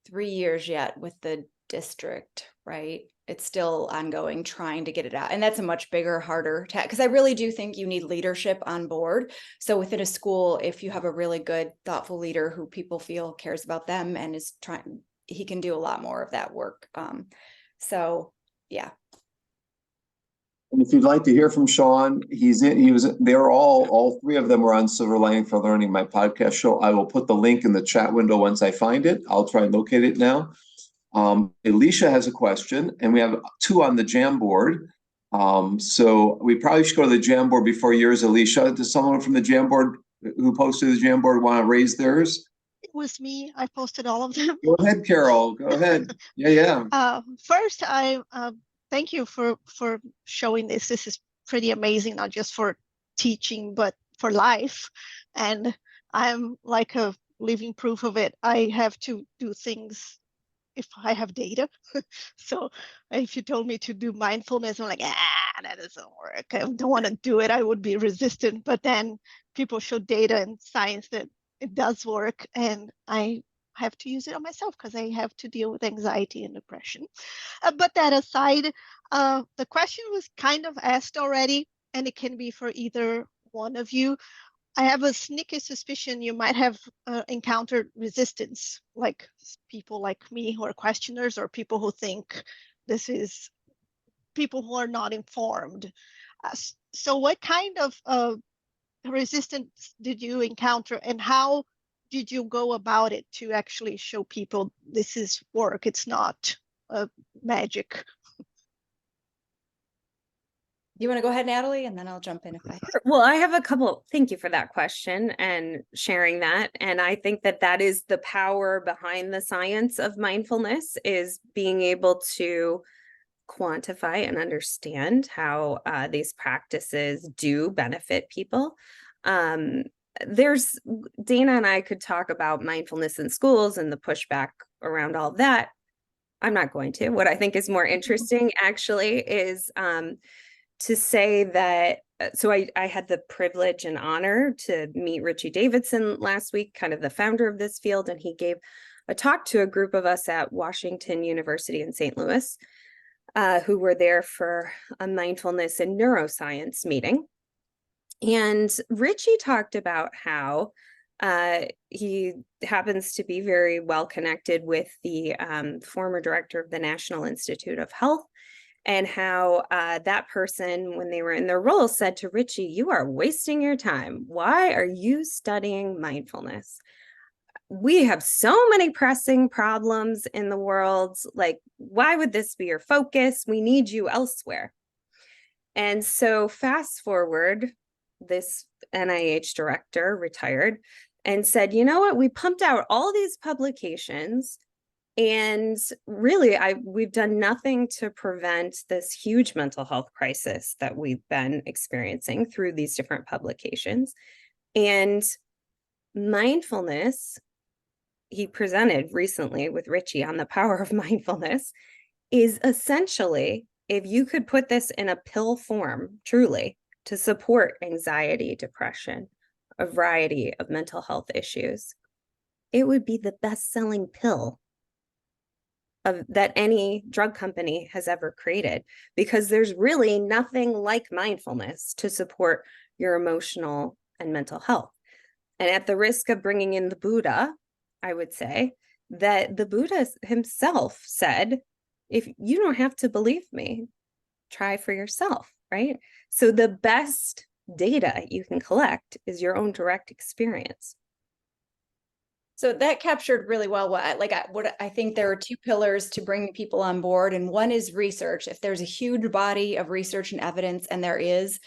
3 years yet with the district, right? It's still ongoing, trying to get it out. And that's a much bigger, harder task, because I really do think you need leadership on board. So within a school, if you have a really good, thoughtful leader who people feel cares about them and is trying, he can do a lot more of that work. So yeah.
And if you'd like to hear from Sean, they're all three of them were on Silver Lining for Learning, my podcast show. I will put the link in the chat window once I find it. I'll try and locate it now. Alicia has a question, and we have 2 on the Jamboard. So we probably should go to the Jamboard before yours, Alicia. Does someone from the Jamboard who posted the Jamboard want to raise theirs?
It was me. I posted all of them.
Go ahead, Carol. Go ahead. Yeah.
First, I thank you for showing this. This is pretty amazing, not just for teaching, but for life. And I'm like a living proof of it. I have to do things if I have data. So if you told me to do mindfulness, I'm like, that doesn't work. I don't want to do it. I would be resistant. But then people show data and science that it does work. And I have to use it on myself because I have to deal with anxiety and depression. But that aside, the question was kind of asked already, and it can be for either one of you. I have a sneaky suspicion you might have encountered resistance, like people like me who are questioners, or people who think this is people who are not informed. So what kind of resistance did you encounter, and how did you go about it to actually show people this is work? It's not magic.
You want to go ahead, Natalie, and then I'll jump in if I.
Well, I have a couple. Thank you for that question and sharing that. And I think that that is the power behind the science of mindfulness, is being able to quantify and understand how these practices do benefit people. Danah and I could talk about mindfulness in schools and the pushback around all that. I'm not going to. What I think is more interesting actually is to say that, so I had the privilege and honor to meet Richie Davidson last week, kind of the founder of this field, and he gave a talk to a group of us at Washington University in St. Louis, who were there for a mindfulness and neuroscience meeting. And Richie talked about how he happens to be very well connected with the former director of the National Institute of Health, and how that person, when they were in their role, said to Richie, "You are wasting your time. Why are you studying mindfulness? We have so many pressing problems in the world. Like, why would this be your focus? We need you elsewhere." And so fast forward, this NIH director retired and said, "You know what? We pumped out all these publications, and really, we've done nothing to prevent this huge mental health crisis that we've been experiencing through these different publications. And mindfulness," he presented recently with Richie on the power of mindfulness, "is essentially, if you could put this in a pill form, truly, to support anxiety, depression, a variety of mental health issues, it would be the best-selling pill that any drug company has ever created, because there's really nothing like mindfulness to support your emotional and mental health." And at the risk of bringing in the Buddha, I would say that the Buddha himself said, if you don't have to believe me, try for yourself, right? So the best data you can collect is your own direct experience.
So that captured really well what I think there are two pillars to bring people on board, and one is research. If there's a huge body of research and evidence, and there's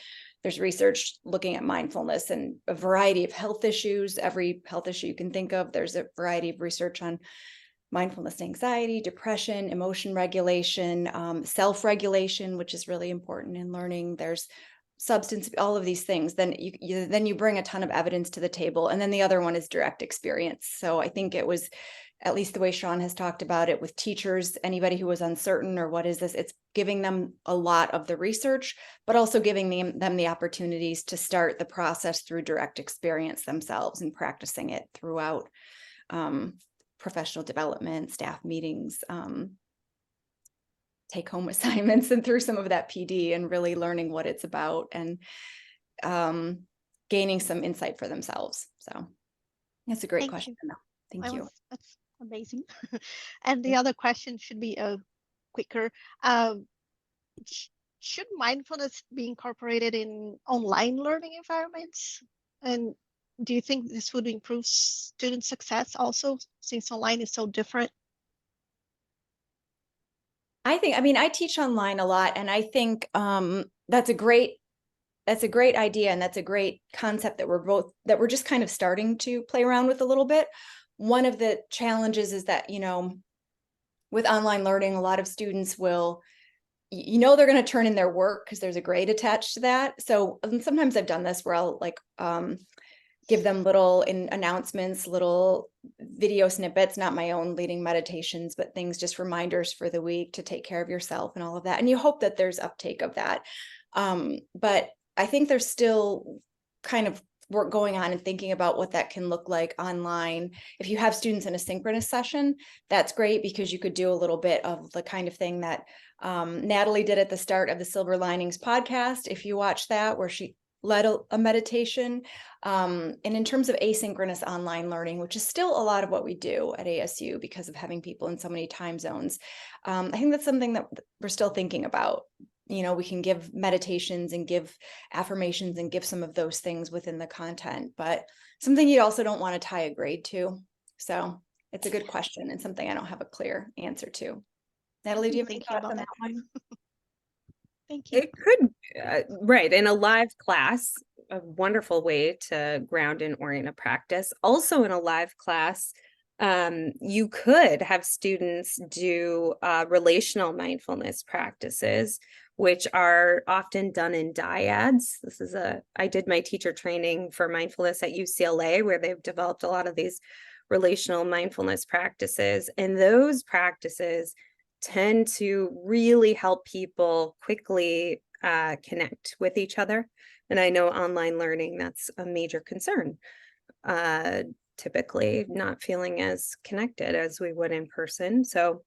research looking at mindfulness and a variety of health issues, every health issue you can think of, there's a variety of research on mindfulness, anxiety, depression, emotion regulation, self-regulation, which is really important in learning. There's substance, all of these things. Then you bring a ton of evidence to the table. And then the other one is direct experience. So I think it was, at least the way Sean has talked about it with teachers, anybody who was uncertain or what is this, it's giving them a lot of the research, but also giving them the opportunities to start the process through direct experience themselves and practicing it throughout professional development, staff meetings, take home assignments, and through some of that PD, and really learning what it's about and gaining some insight for themselves. So that's a great
Thank
question.
you.
Thank you.
That's amazing. And the other question should be quicker. Should mindfulness be incorporated in online learning environments? And do you think this would improve student success also, since online is so different?
I teach online a lot, and I think that's a great idea, and that's a great concept that we're just kind of starting to play around with a little bit. One of the challenges is that, with online learning, a lot of students will, they're going to turn in their work because there's a grade attached to that. So sometimes I've done this where I'll give them little announcements, little video snippets, not my own leading meditations, but things, just reminders for the week to take care of yourself and all of that. And you hope that there's uptake of that. But I think there's still kind of work going on and thinking about what that can look like online. If you have students in a synchronous session, that's great, because you could do a little bit of the kind of thing that Natalie did at the start of the Silver Linings podcast. If you watch that, where she led a meditation. And in terms of asynchronous online learning, which is still a lot of what we do at ASU because of having people in so many time zones, I think that's something that we're still thinking about. We can give meditations and give affirmations and give some of those things within the content, but something you also don't want to tie a grade to. So it's a good question, and something I don't have a clear answer to. Natalie, do you have any thoughts on that one?
Thank you.
It could, right, in a live class, a wonderful way to ground and orient a practice. Also in a live class, you could have students do relational mindfulness practices, which are often done in dyads. I did my teacher training for mindfulness at UCLA, where they've developed a lot of these relational mindfulness practices. And those practices tend to really help people quickly connect with each other. And I know online learning, that's a major concern. Typically not feeling as connected as we would in person. So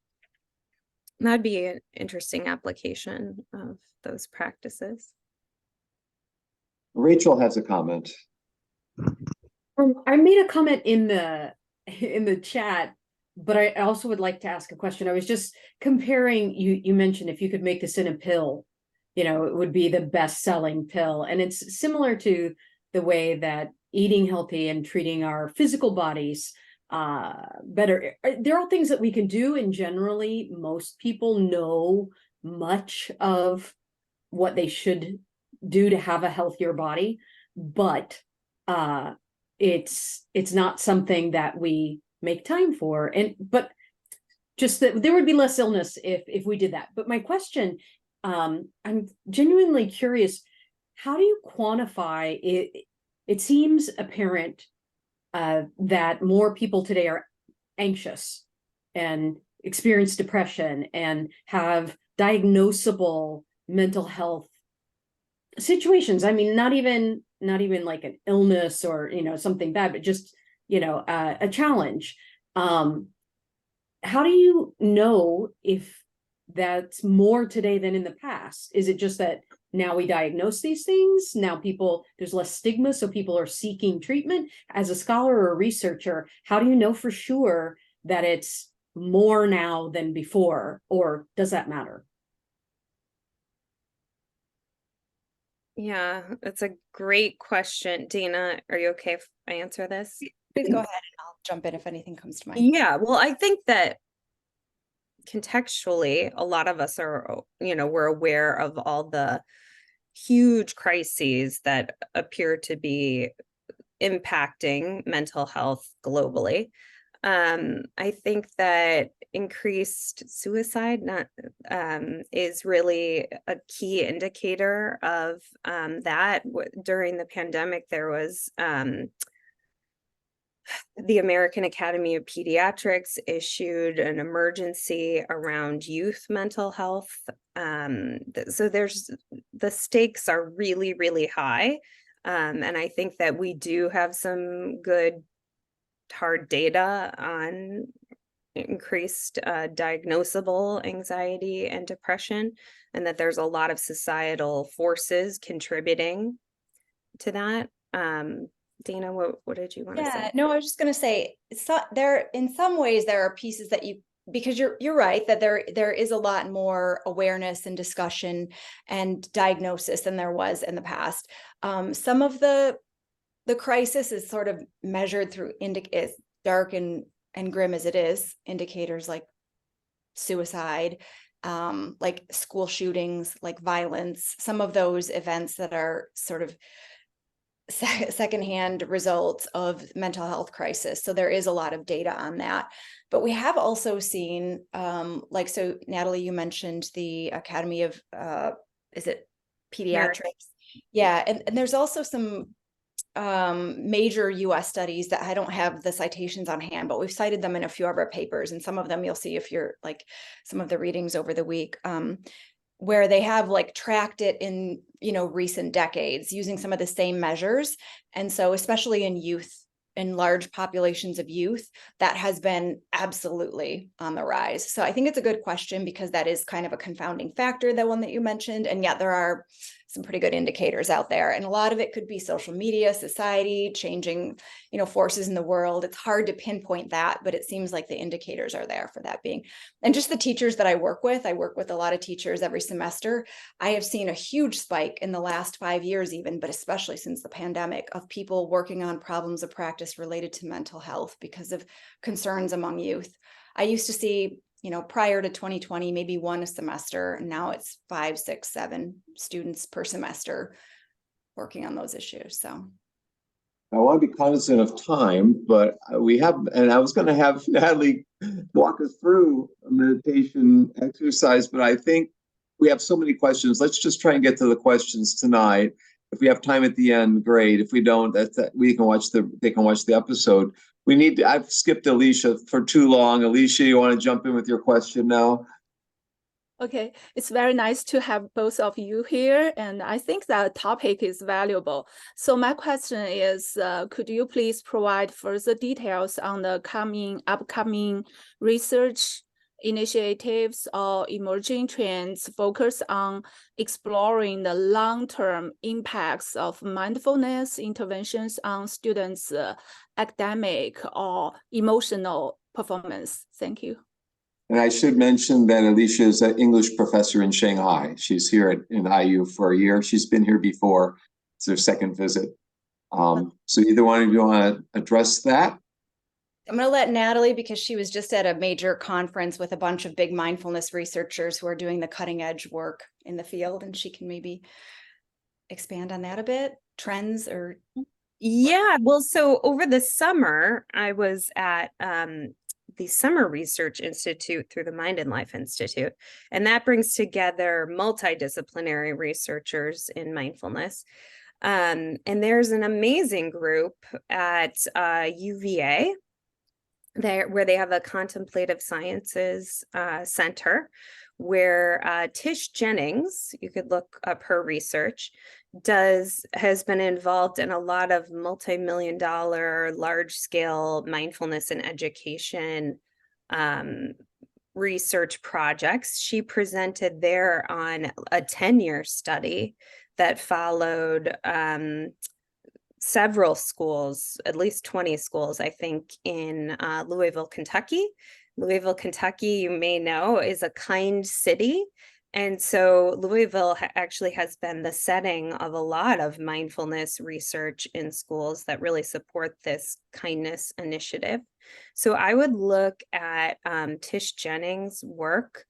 that'd be an interesting application of those practices.
Rachel has a comment.
I made a comment in the chat, but I also would like to ask a question. I was just comparing, you mentioned if you could make this in a pill, it would be the best-selling pill. And it's similar to the way that eating healthy and treating our physical bodies better. There are things that we can do, and generally most people know much of what they should do to have a healthier body, but it's not something that we make time for. But just that there would be less illness if we did that. But my question, I'm genuinely curious, how do you quantify it? It seems apparent that more people today are anxious and experience depression and have diagnosable mental health situations. I mean, not even like an illness or something bad, but just a challenge. How do you know if that's more today than in the past? Is it just that now we diagnose these things? Now there's less stigma, so people are seeking treatment? As a scholar or a researcher, how do you know for sure that it's more now than before, or does that matter?
Yeah, it's a great question. Danah, are you okay if I answer this?
Please go ahead and I'll jump in if anything comes to mind.
Yeah, well, I think that contextually, a lot of us are, we're aware of all the huge crises that appear to be impacting mental health globally. I think that increased suicide is really a key indicator of that. During the pandemic, there was the American Academy of Pediatrics issued an emergency around youth mental health. So the stakes are really, really high. And I think that we do have some good hard data on increased diagnosable anxiety and depression, and that there's a lot of societal forces contributing to that. Danah, what did you want to say?
No, I was just going to say, there in some ways there are pieces that because you're right that there is a lot more awareness and discussion and diagnosis than there was in the past. Some of the crisis is sort of measured through as dark and grim as it is, indicators like suicide, like school shootings, like violence, some of those events that are sort of secondhand results of mental health crisis. So there is a lot of data on that. But we have also seen, so Natalie, you mentioned the Academy of, is it Pediatrics? Yeah, and there's also some major US studies that I don't have the citations on hand, but we've cited them in a few of our papers. And some of them you'll see if you're like some of the readings over the week, where they have like tracked it in, recent decades using some of the same measures. And so especially in youth, in large populations of youth, that has been absolutely on the rise. So I think it's a good question because that is kind of a confounding factor, the one that you mentioned. And yet there are some pretty good indicators out there. And a lot of it could be social media, society, changing, forces in the world. It's hard to pinpoint that, but it seems like the indicators are there for that being. And just the teachers that I work with a lot of teachers every semester. I have seen a huge spike in the last 5 years even, but especially since the pandemic, of people working on problems of practice related to mental health because of concerns among youth. I used to see, prior to 2020, maybe one a semester. And now it's 5, 6, 7 students per semester working on those issues. So
I want to be cognizant of time, but and I was going to have Natalie walk us through a meditation exercise, but I think we have so many questions. Let's just try and get to the questions tonight. If we have time at the end, great. If we don't, they can watch the episode. I've skipped Alicia for too long. Alicia, you want to jump in with your question now?
Okay, it's very nice to have both of you here, and I think that topic is valuable. So my question is, could you please provide further details on the upcoming research initiatives or emerging trends focus on exploring the long-term impacts of mindfulness interventions on students' academic or emotional performance? Thank you.
And I should mention that Alicia is an English professor in Shanghai. She's here in IU for a year. She's been here before. It's her second visit. So either one of you want to address that?
I'm going to let Natalie, because she was just at a major conference with a bunch of big mindfulness researchers who are doing the cutting edge work in the field, and she can maybe expand on that a bit. Trends or...
Yeah, well, so over the summer, I was at the Summer Research Institute through the Mind and Life Institute, and that brings together multidisciplinary researchers in mindfulness. And there's an amazing group at UVA where they have a contemplative sciences center where Tish Jennings, you could look up her research, has been involved in a lot of multi-million-dollar, large-scale mindfulness and education research projects. She presented there on a 10-year study that followed several schools, at least 20 schools, I think, in Louisville, Kentucky. Louisville, Kentucky, you may know, is a kind city And so Louisville actually has been the setting of a lot of mindfulness research in schools that really support this kindness initiative. So I would look at Tish Jennings' work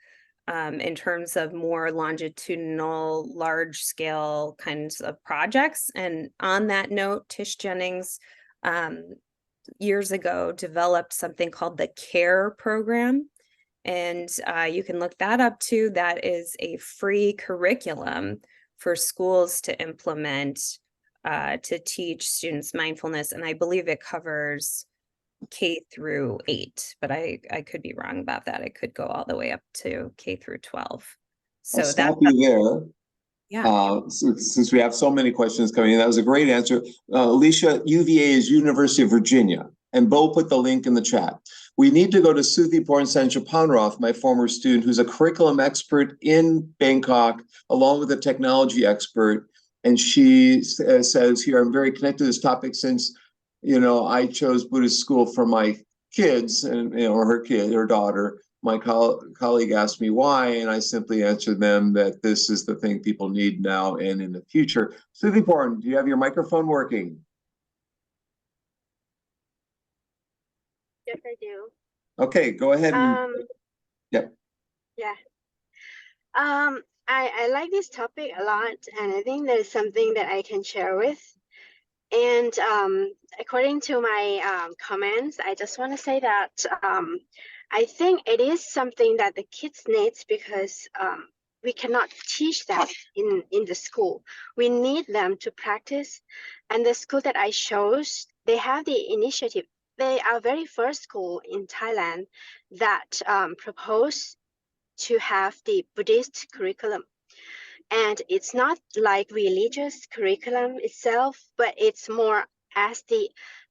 in terms of more longitudinal, large scale kinds of projects. And on that note, Tish Jennings years ago developed something called the CARE program. And you can look that up too. That is a free curriculum for schools to implement to teach students mindfulness. And I believe it covers K through 8, but I could be wrong about that. It could go all the way up to K through 12. So
I'll stop you there.
Yeah.
Since we have so many questions coming in, that was a great answer. Alicia, UVA is University of Virginia, and Bo put the link in the chat. We need to go to Suthiporn Sanchapanroth, my former student, who's a curriculum expert in Bangkok, along with a technology expert. And she says here, I'm very connected to this topic since, I chose Buddhist school for my kids and, or her daughter. My colleague asked me why, and I simply answered them that this is the thing people need now and in the future. Suthiporn, do you have your microphone working?
Yes, I do.
Okay, go ahead. Yep.
Yeah. I like this topic a lot, and I think there's something that I can share with. And according to my comments, I just want to say that I think it is something that the kids need, because we cannot teach that in the school. We need them to practice. And the school that I chose, they have the initiative. They are very first school in Thailand that proposed to have the Buddhist curriculum. And it's not like religious curriculum itself, but it's more as the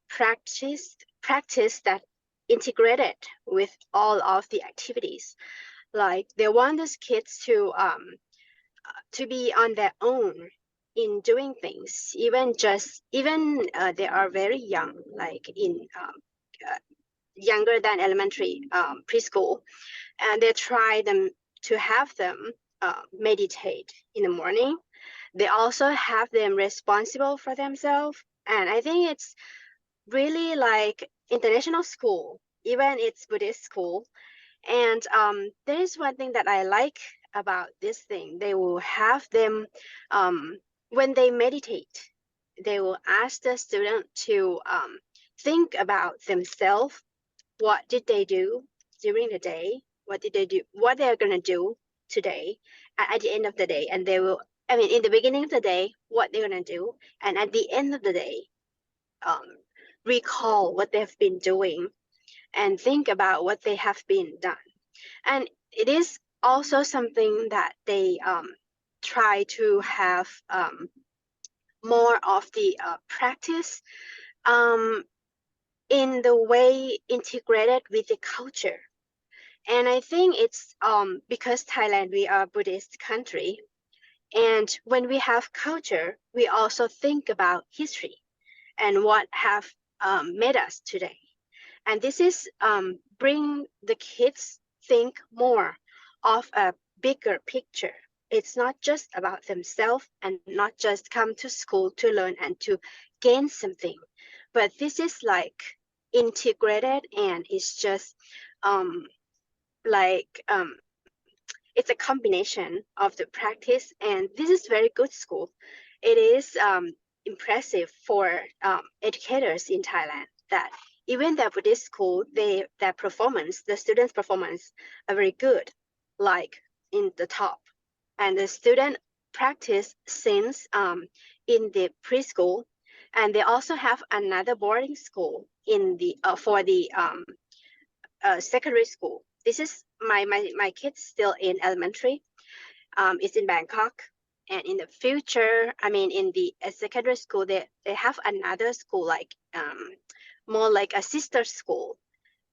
practice that integrated with all of the activities. Like they want these kids to be on their own in doing things, even they are very young, like in younger than elementary preschool, and they try them to have them meditate in the morning. They also have them responsible for themselves, and I think it's really like international school, even it's Buddhist school. And there is one thing that I like about this thing. They will have them when they meditate, they will ask the student to think about themselves. What did they do during the day? What did they do? What they're gonna do today at the end of the day? And they will, in the beginning of the day, what they're gonna do, and at the end of the day, recall what they've been doing and think about what they have been done. And it is also something that they try to have more of the practice in the way integrated with the culture. And I think it's because Thailand, we are a Buddhist country. And when we have culture, we also think about history and what have made us today. And this is bring the kids think more of a bigger picture. It's not just about themselves and not just come to school to learn and to gain something, but this is like integrated, and it's just it's a combination of the practice. And this is very good school. It is impressive for educators in Thailand that even the Buddhist school, the students' performance are very good, like in the top. And the student practice since in the preschool, and they also have another boarding school in the for the secondary school. This is my kids still in elementary. It's in Bangkok. And in the future, in the secondary school, they have another school, like more like a sister school,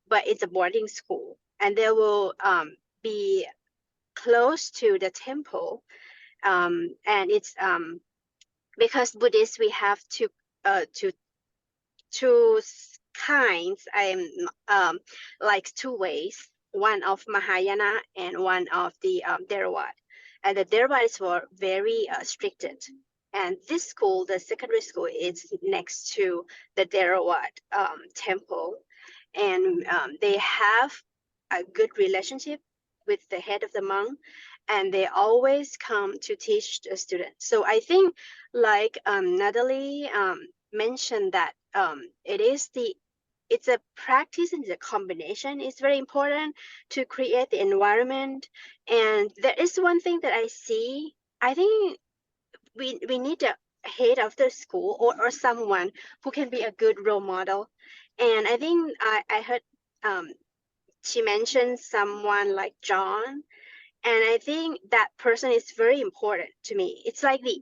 but it's a boarding school. And they will be close to the temple. And it's because Buddhists, we have two kinds, like two ways, one of Mahayana and one of the Theravada. and the deadlines were very restricted. And this school, the secondary school, is next to the Theravada temple, and they have a good relationship with the head of the monk, and they always come to teach the students. So I think, like Natalie mentioned, that it's a practice and the combination is very important to create the environment. And there is one thing that I see. I think we need a head of the school or someone who can be a good role model. And I think I heard she mentioned someone like John, and I think that person is very important to me. It's like the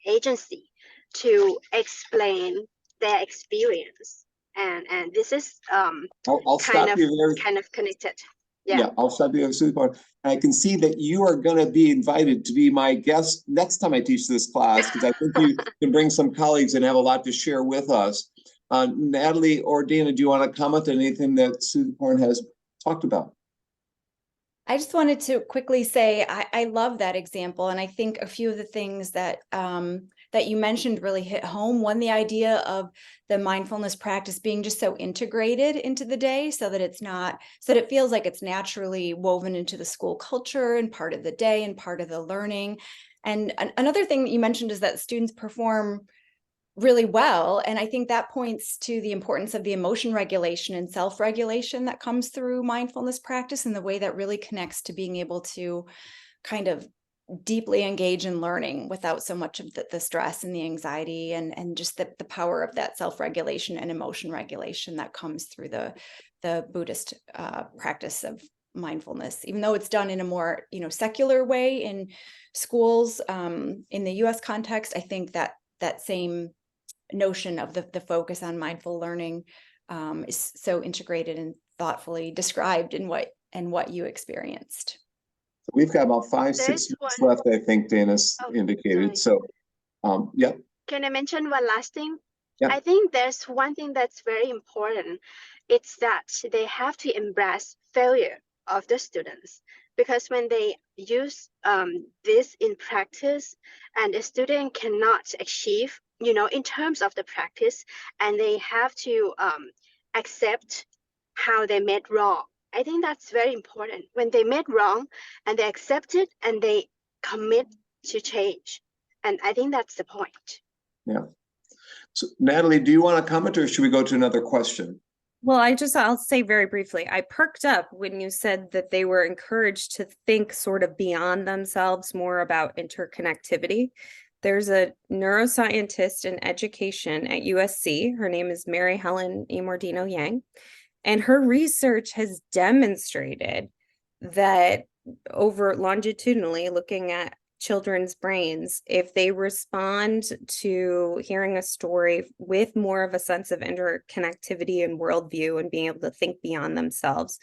agency to explain their experience, and this is
I'll
kind
stop
of
you there.
kind of connected.
Yeah, I'll stop you there. I can see that you are going to be invited to be my guest next time I teach this class, because I think you can bring some colleagues and have a lot to share with us. Natalie or Danah, do you want to comment on anything that Sudhaporn has talked about?
I just wanted to quickly say I love that example, and I think a few of the things that that you mentioned really hit home. One, the idea of the mindfulness practice being just so integrated into the day, so that it's not, so that it feels like it's naturally woven into the school culture and part of the day and part of the learning. And another thing that you mentioned is that students perform really well. And I think that points to the importance of the emotion regulation and self-regulation that comes through mindfulness practice, and the way that really connects to being able to kind of deeply engage in learning without so much of the stress and the anxiety, and just the power of that self-regulation and emotion regulation that comes through the Buddhist practice of mindfulness. Even though it's done in a more, secular way in schools, in the US context, I think that same notion of the focus on mindful learning is so integrated and thoughtfully described in what you experienced.
We've got about 5-6 minutes left, I think Danah's indicated.
Sorry.
So, yeah.
Can I mention one last thing?
Yeah.
I think there's one thing that's very important. It's that they have to embrace failure of the students, because when they use this in practice and the student cannot achieve, in terms of the practice, and they have to accept how they made wrong. I think that's very important. When they made wrong and they accept it and they commit to change. And I think that's the point.
Yeah. So Natalie, do you want to comment, or should we go to another question?
Well, I'll say very briefly, I perked up when you said that they were encouraged to think sort of beyond themselves, more about interconnectivity. There's a neuroscientist in education at USC. Her name is Mary Helen Imordino Yang. And her research has demonstrated that over longitudinally looking at children's brains, if they respond to hearing a story with more of a sense of interconnectivity and worldview and being able to think beyond themselves,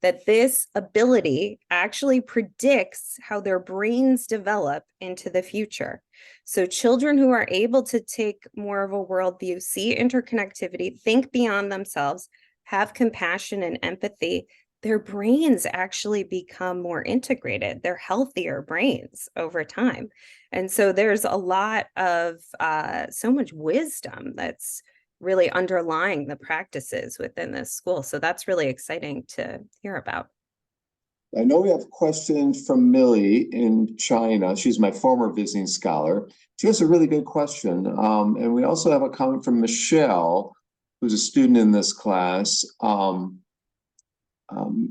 that this ability actually predicts how their brains develop into the future. So children who are able to take more of a worldview, see interconnectivity, think beyond themselves, have compassion and empathy, their brains actually become more integrated. They're healthier brains over time. And so there's a lot of so much wisdom that's really underlying the practices within this school. So that's really exciting to hear about.
I know we have questions from Millie in China. She's my former visiting scholar. She has a really good question. And we also have a comment from Michelle, who's a student in this class.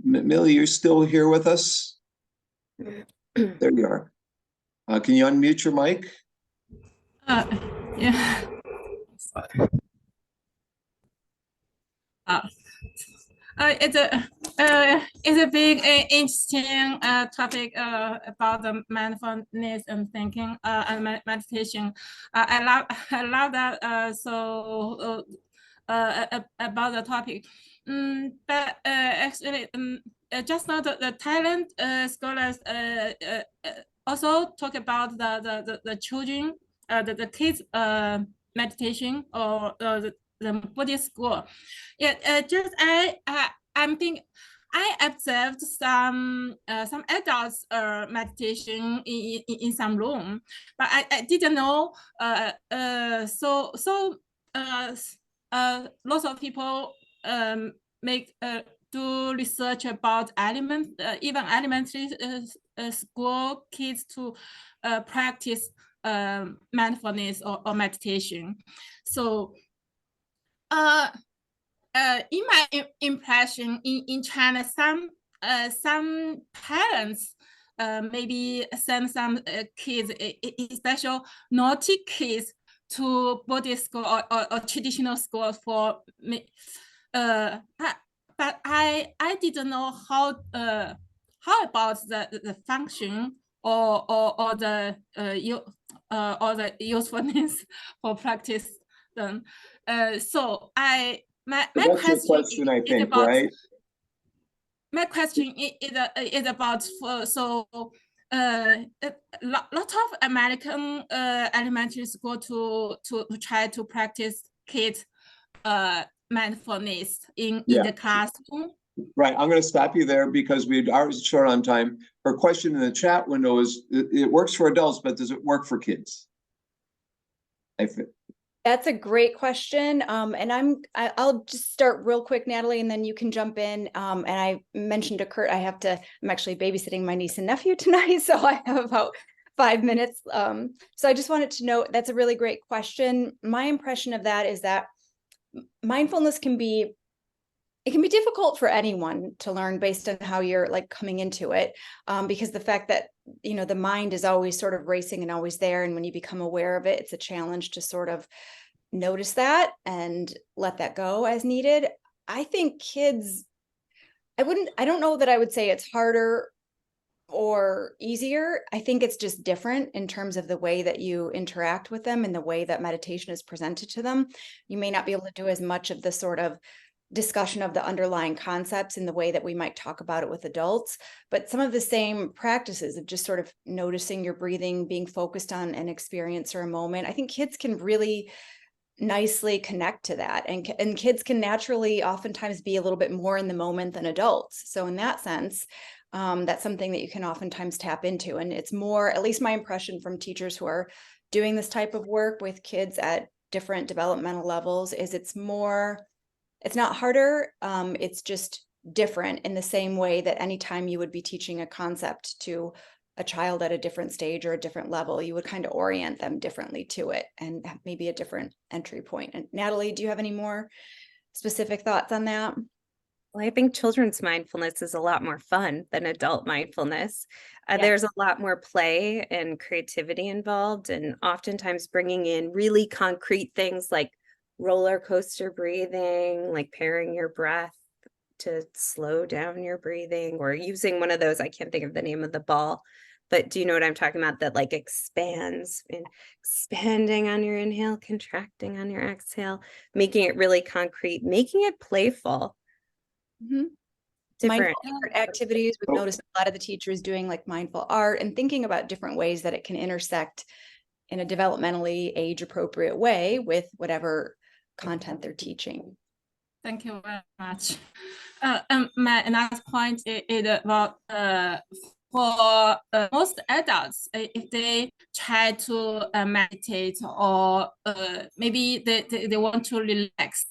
Millie, you're still here with us? There you are. Can you unmute your mic?
Yeah. It's a big interesting topic about the mindfulness and thinking and meditation. I love that about the topic. But actually, just now the Thailand scholars also talk about the children, the kids meditation, or the Buddhist school. Yeah, I'm thinking I observed some adults meditation in some room, but I didn't know. Lots of people do research about even elementary school kids to practice mindfulness or meditation. So in my impression, in China, some parents maybe send some kids, especially naughty kids, to boarding school or traditional school for me. But I didn't know how about the function or the usefulness for practice them. So my question
I think,
about,
right?
My question is about a lot of American elementary school to try to practice kids mindfulness in the classroom.
Right. I'm going to stop you there because we are short on time. Her question in the chat window is, it works for adults, but does it work for kids?
That's a great question. And I'll just start real quick, Natalie, and then you can jump in. And I mentioned to Kurt, I'm actually babysitting my niece and nephew tonight, so I have about 5 minutes. So I just wanted to know, that's a really great question. My impression of that is that mindfulness can be difficult for anyone to learn based on how you're like coming into it, because the fact that, you know, the mind is always sort of racing and always there. And when you become aware of it, it's a challenge to sort of notice that and let that go as needed. I think kids, I don't know that I would say it's harder or easier. I think it's just different in terms of the way that you interact with them and the way that meditation is presented to them. You may not be able to do as much of the sort of discussion of the underlying concepts in the way that we might talk about it with adults, but some of the same practices of just sort of noticing your breathing, being focused on an experience or a moment. I think kids can really nicely connect to that, and kids can naturally oftentimes be a little bit more in the moment than adults. So in that sense, that's something that you can oftentimes tap into. And it's more, at least my impression from teachers who are doing this type of work with kids at different developmental levels, is it's not harder. It's just different in the same way that anytime you would be teaching a concept to a child at a different stage or a different level, you would kind of orient them differently to it and maybe a different entry point. And Natalie, do you have any more specific thoughts on that?
Well, I think children's mindfulness is a lot more fun than adult mindfulness. There's a lot more play and creativity involved, and oftentimes bringing in really concrete things like roller coaster breathing, like pairing your breath to slow down your breathing, or using one of those, I can't think of the name of the ball, but do you know what I'm talking about? That like expands, and expanding on your inhale, contracting on your exhale, making it really concrete, making it playful. Different
mindful activities. We've noticed a lot of the teachers doing like mindful art and thinking about different ways that it can intersect in a developmentally age appropriate way with whatever content they're teaching.
Thank you very much. My another point is about for most adults, if they try to meditate or maybe they want to relax.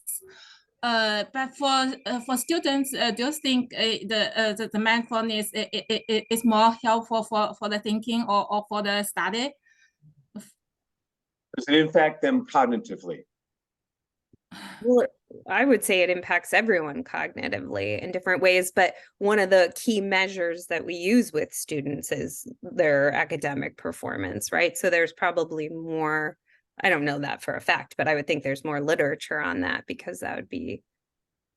But for students, do you think the mindfulness is more helpful for the thinking or for the study?
Does it impact them cognitively?
Well, I would say it impacts everyone cognitively in different ways, but one of the key measures that we use with students is their academic performance, right? So there's probably more, I don't know that for a fact, but I would think there's more literature on that, because that would be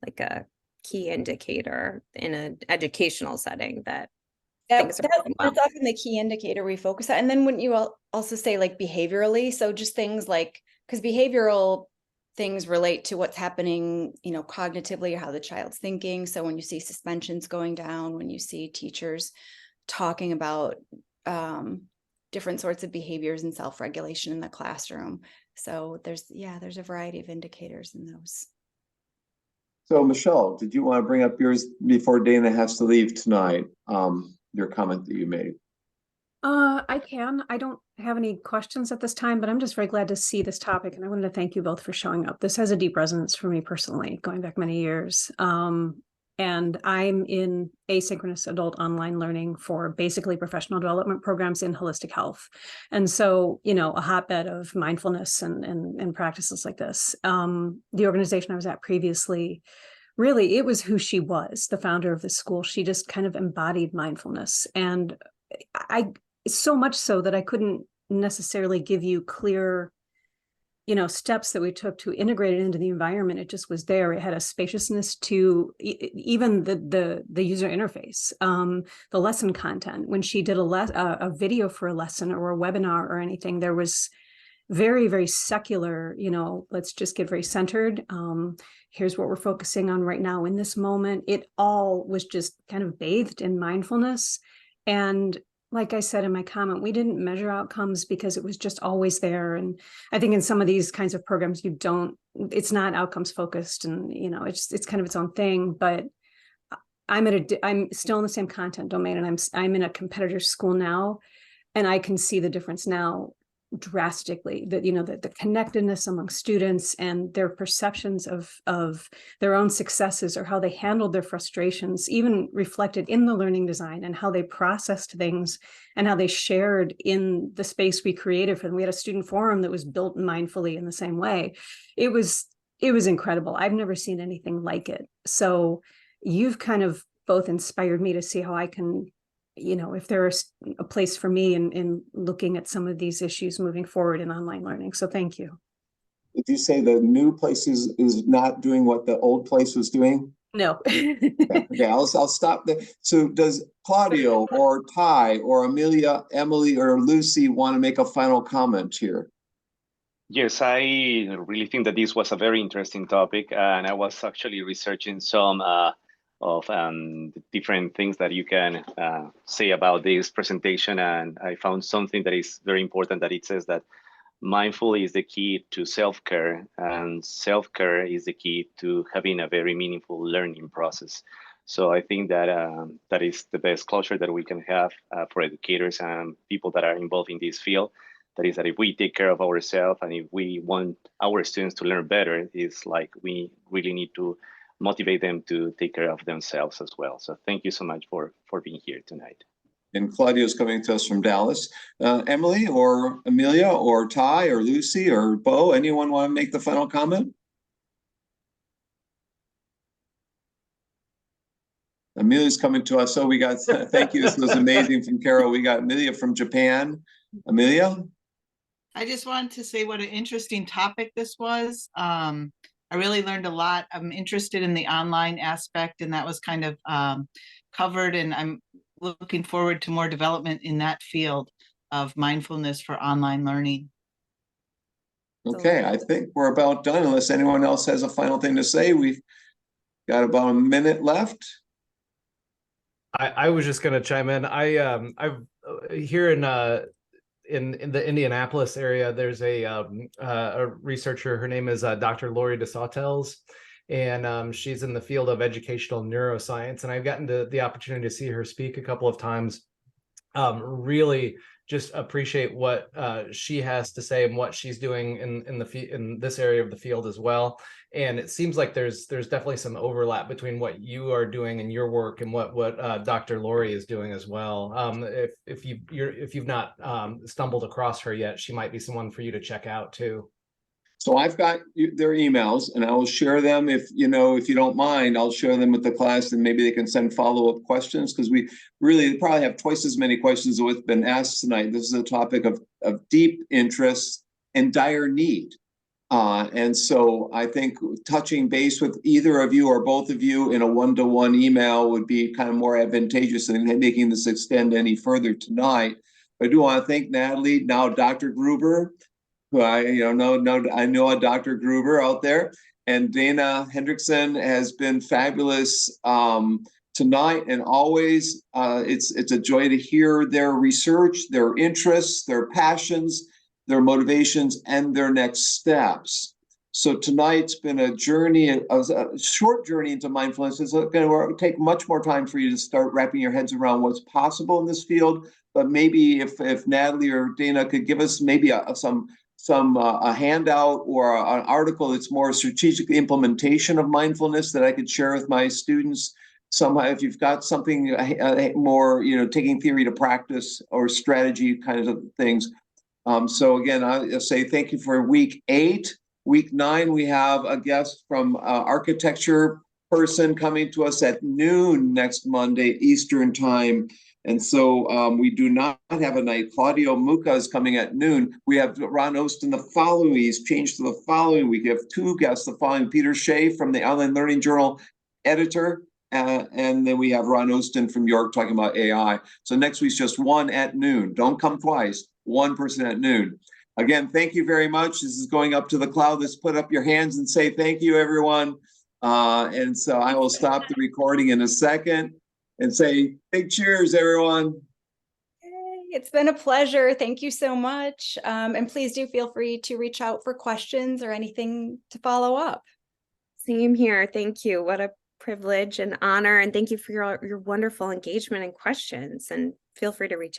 like a key indicator in an educational setting that
that's often the key indicator we focus on. And then wouldn't you also say like behaviorally? So just things like, because behavioral things relate to what's happening, you know, cognitively, how the child's thinking. So when you see suspensions going down, when you see teachers talking about different sorts of behaviors and self-regulation in the classroom. So there's a variety of indicators in those.
So Michelle, did you want to bring up yours before Danah has to leave tonight? Your comment that you made.
I can. I don't have any questions at this time, but I'm just very glad to see this topic, and I wanted to thank you both for showing up. This has a deep resonance for me personally, going back many years. And I'm in asynchronous adult online learning for basically professional development programs in holistic health. And so, you know, a hotbed of mindfulness and practices like this. The organization I was at previously, really, it was who she was, the founder of this school. She just kind of embodied mindfulness. And so much so that I couldn't necessarily give you clear, you know, steps that we took to integrate it into the environment. It just was there. It had a spaciousness to even the user interface, the lesson content. When she did a video for a lesson or a webinar or anything, there was very, very secular, you know, let's just get very centered. Here's what we're focusing on right now in this moment. It all was just kind of bathed in mindfulness. And like I said in my comment, we didn't measure outcomes because it was just always there. And I think in some of these kinds of programs, it's not outcomes focused, and, you know, it's kind of its own thing. But I'm still in the same content domain, and I'm in a competitor school now, and I can see the difference now drastically, that, you know, the connectedness among students and their perceptions of their own successes, or how they handled their frustrations, even reflected in the learning design, and how they processed things and how they shared in the space we created for them. We had a student forum that was built mindfully in the same way. It was incredible. I've never seen anything like it. So you've kind of both inspired me to see how I can, you know, if there's a place for me in looking at some of these issues moving forward in online learning. So thank you.
Did you say the new place is not doing what the old place was doing?
No.
Okay, I'll stop there. So does Claudio or Ty or Amelia, Emily, or Lucy want to make a final comment here?
Yes, I really think that this was a very interesting topic, and I was actually researching some of different things that you can say about this presentation, and I found something that is very important, that it says that mindful is the key to self-care, and self-care is the key to having a very meaningful learning process. So I think that that is the best closure that we can have for educators and people that are involved in this field. That is that if we take care of ourselves, and if we want our students to learn better, it's like we really need to motivate them to take care of themselves as well. So thank you so much for being here tonight.
And Claudio's coming to us from Dallas. Emily or Amelia or Ty or Lucy or Bo, anyone want to make the final comment? Amelia's coming to us. So we got, thank you. This was amazing from Carol. We got Amelia from Japan. Amelia?
I just wanted to say what an interesting topic this was. I really learned a lot. I'm interested in the online aspect, and that was kind of covered, and I'm looking forward to more development in that field of mindfulness for online learning.
Okay, I think we're about done, unless anyone else has a final thing to say. We've got about a minute left.
I was just going to chime in. I've here in the Indianapolis area, there's a researcher. Her name is Dr. Lori DeSautel's, and she's in the field of educational neuroscience. And I've gotten the opportunity to see her speak a couple of times. Really just appreciate what she has to say and what she's doing in this area of the field as well. And it seems like there's definitely some overlap between what you are doing in your work and what Dr. Lori is doing as well. If you've not stumbled across her yet, she might be someone for you to check out too.
So I've got their emails, and I will share them if you don't mind. I'll share them with the class, and maybe they can send follow-up questions, because we really probably have twice as many questions as what's been asked tonight. This is a topic of deep interest and dire need. And so I think touching base with either of you or both of you in a one-to-one email would be kind of more advantageous than making this extend any further tonight. But I do want to thank Natalie, now Dr. Gruber, who I know a Dr. Gruber out there, and Danah Henriksen has been fabulous tonight and always. It's a joy to hear their research, their interests, their passions, their motivations, and their next steps. So tonight's been a journey, a short journey into mindfulness. It's going to take much more time for you to start wrapping your heads around what's possible in this field. But maybe if Natalie or Danah could give us maybe a handout or an article that's more strategic implementation of mindfulness that I could share with my students. Somehow, if you've got something more, taking theory to practice or strategy kinds of things. So again, I say thank you for week 8. Week 9, we have a guest from architecture person coming to us at noon next Monday, Eastern time. And so we do not have a night. Claudio Muca is coming at noon. We have Ron Osten the following week. He's changed to the following week. We have 2 guests the following. Peter Shea from the Online Learning Journal editor. And then we have Ron Osten from York talking about AI. So next week's just 1 at noon. Don't come twice. 1 person at noon. Again, thank you very much. This is going up to the cloud. Let's put up your hands and say thank you, everyone. And so I will stop the recording in a second and say big cheers, everyone.
Hey, it's been a pleasure. Thank you so much. And please do feel free to reach out for questions or anything to follow up.
Same here. Thank you. What a privilege and honor. And thank you for your wonderful engagement and questions. And feel free to reach out.